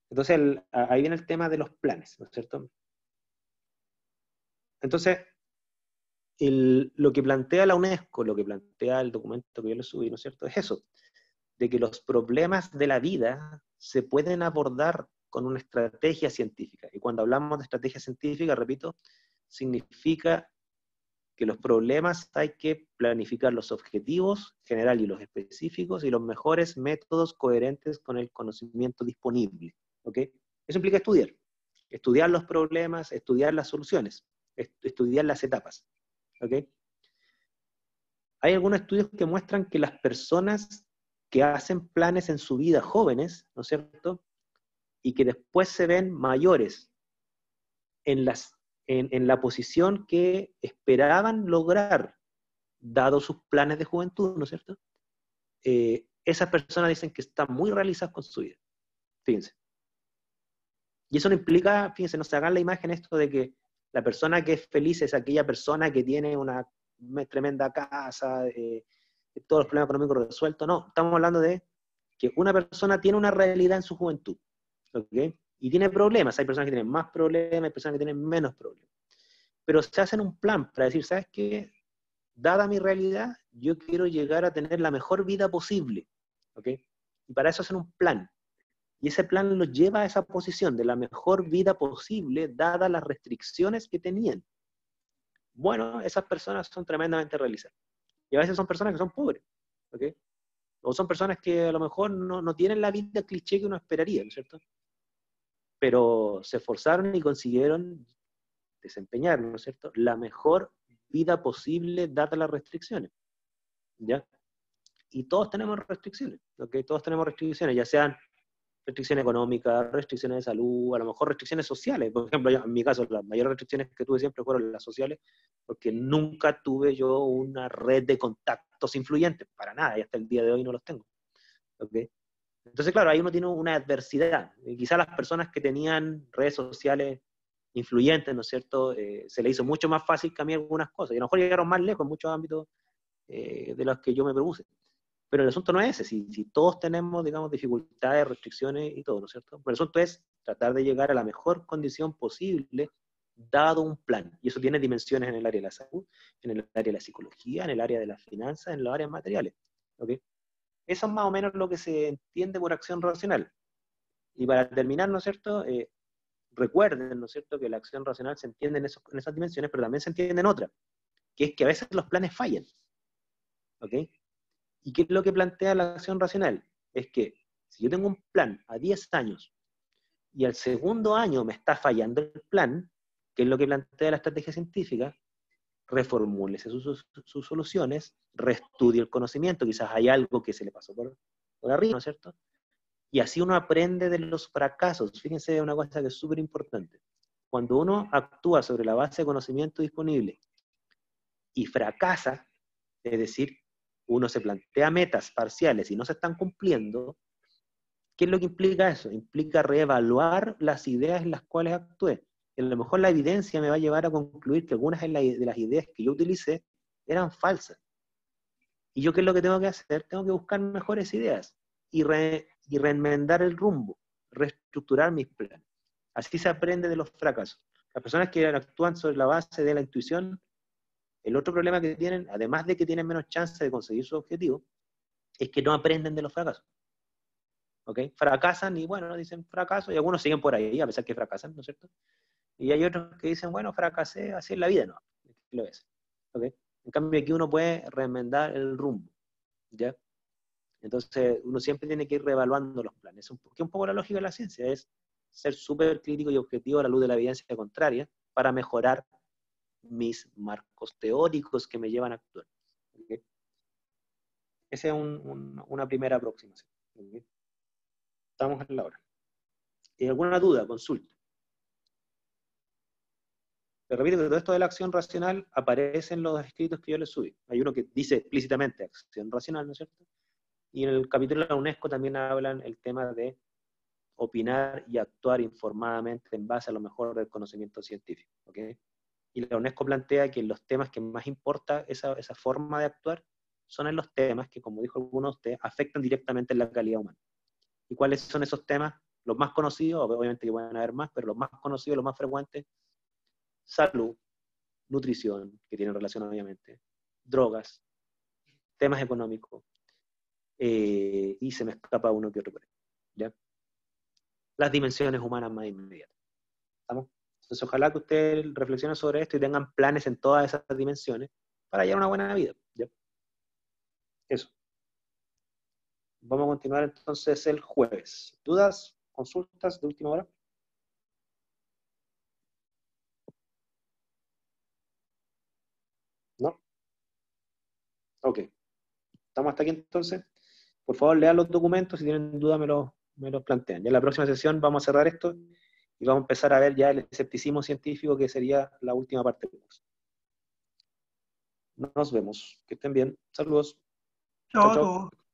Entonces ahí viene el tema de los planes, ¿no es cierto? Entonces, lo que plantea la UNESCO, lo que plantea el documento que yo le subí, ¿no es cierto? Es eso, de que los problemas de la vida se pueden abordar con una estrategia científica. Y cuando hablamos de estrategia científica, repito, significa que los problemas hay que planificar los objetivos generales y los específicos y los mejores métodos coherentes con el conocimiento disponible. ¿Ok? Eso implica estudiar los problemas, estudiar las soluciones, estudiar las etapas. ¿Ok? Hay algunos estudios que muestran que las personas que hacen planes en su vida jóvenes, ¿no es cierto? Y que después se ven mayores en la posición que esperaban lograr, dado sus planes de juventud, ¿no es cierto? Esas personas dicen que están muy realizadas con su vida. Fíjense. Y eso no implica, fíjense, no se hagan la imagen esto de que la persona que es feliz es aquella persona que tiene una tremenda casa, todos los problemas económicos resueltos. No, estamos hablando de que una persona tiene una realidad en su juventud, ¿ok? Y tiene problemas. Hay personas que tienen más problemas, hay personas que tienen menos problemas. Pero se hacen un plan para decir, ¿sabes qué? Dada mi realidad, yo quiero llegar a tener la mejor vida posible, ¿ok? Y para eso hacen un plan. Y ese plan los lleva a esa posición de la mejor vida posible, dadas las restricciones que tenían. Bueno, esas personas son tremendamente realizadas. Y a veces son personas que son pobres, ¿ok? O son personas que a lo mejor no tienen la vida cliché que uno esperaría, ¿no es cierto? Pero se esforzaron y consiguieron desempeñar, ¿no es cierto?, la mejor vida posible dadas las restricciones, ¿ya? Y todos tenemos restricciones, ¿ok? Todos tenemos restricciones, ya sean restricciones económicas, restricciones de salud, a lo mejor restricciones sociales. Por ejemplo, en mi caso, las mayores restricciones que tuve siempre fueron las sociales, porque nunca tuve yo una red de contactos influyentes, para nada, y hasta el día de hoy no los tengo, ¿ok? Entonces, claro, ahí uno tiene una adversidad. Quizás las personas que tenían redes sociales influyentes, ¿no es cierto?, se le hizo mucho más fácil cambiar algunas cosas, y a lo mejor llegaron más lejos en muchos ámbitos de los que yo me propuse. Pero el asunto no es ese, si todos tenemos, digamos, dificultades, restricciones y todo, ¿no es cierto? Pero el asunto es tratar de llegar a la mejor condición posible dado un plan. Y eso tiene dimensiones en el área de la salud, en el área de la psicología, en el área de las finanzas, en las áreas materiales. ¿Ok? Eso es más o menos lo que se entiende por acción racional. Y para terminar, ¿no es cierto? Recuerden, ¿no es cierto?, que la acción racional se entiende en esas dimensiones, pero también se entiende en otras, que es que a veces los planes fallan. ¿Ok? ¿Y qué es lo que plantea la acción racional? Es que si yo tengo un plan a 10 años y al segundo año me está fallando el plan, que es lo que plantea la estrategia científica, reformúlese sus soluciones, reestudie el conocimiento, quizás hay algo que se le pasó por arriba, ¿no es cierto? Y así uno aprende de los fracasos. Fíjense una cosa que es súper importante. Cuando uno actúa sobre la base de conocimiento disponible y fracasa, es decir, uno se plantea metas parciales y no se están cumpliendo, ¿Qué es lo que implica eso? Implica reevaluar las ideas en las cuales actué. Y a lo mejor la evidencia me va a llevar a concluir que algunas de las ideas que yo utilicé eran falsas. ¿Y yo qué es lo que tengo que hacer? Tengo que buscar mejores ideas y reenmendar el rumbo, reestructurar mis planes. Así se aprende de los fracasos. Las personas que actúan sobre la base de la intuición, el otro problema que tienen, además de que tienen menos chance de conseguir su objetivo, es que no aprenden de los fracasos. ¿Ok? Fracasan y bueno, dicen fracaso, y algunos siguen por ahí, a pesar que fracasan, ¿no es cierto? Y hay otros que dicen, bueno, fracasé, así es la vida, ¿no? Lo es. ¿Ok? En cambio, aquí uno puede reenmendar el rumbo, ¿ya? Entonces, uno siempre tiene que ir reevaluando los planes. Que un poco la lógica de la ciencia es ser súper crítico y objetivo a la luz de la evidencia contraria para mejorar mis marcos teóricos que me llevan a actuar. ¿Okay? Esa es una primera aproximación. ¿Okay? Estamos en la hora. ¿Alguna duda? Consulta. Pero repito que todo esto de la acción racional aparece en los escritos que yo les subí. Hay uno que dice explícitamente acción racional, ¿no es cierto? Y en el capítulo de la UNESCO también hablan el tema de opinar y actuar informadamente en base a lo mejor del conocimiento científico. ¿Okay? Y la UNESCO plantea que los temas que más importa esa forma de actuar son en los temas que, como dijo alguno de ustedes, afectan directamente en la calidad humana. ¿Y cuáles son esos temas? Los más conocidos, obviamente que pueden haber más, pero los más conocidos, los más frecuentes: salud, nutrición, que tienen relación obviamente, drogas, temas económicos, y se me escapa uno que otro por ahí, ¿ya? Las dimensiones humanas más inmediatas. ¿Estamos? Entonces, ojalá que ustedes reflexionen sobre esto y tengan planes en todas esas dimensiones para llevar una buena vida, ¿ya? Eso. Vamos a continuar entonces el jueves. ¿Dudas? ¿Consultas de última hora? ¿No? Ok. ¿Estamos hasta aquí entonces? Por favor, lean los documentos. Si tienen dudas, me los plantean. Ya en la próxima sesión vamos a cerrar esto y vamos a empezar a ver ya el escepticismo científico, que sería la última parte del curso. Nos vemos. Que estén bien. Saludos. Chao Chao, a chao. todos.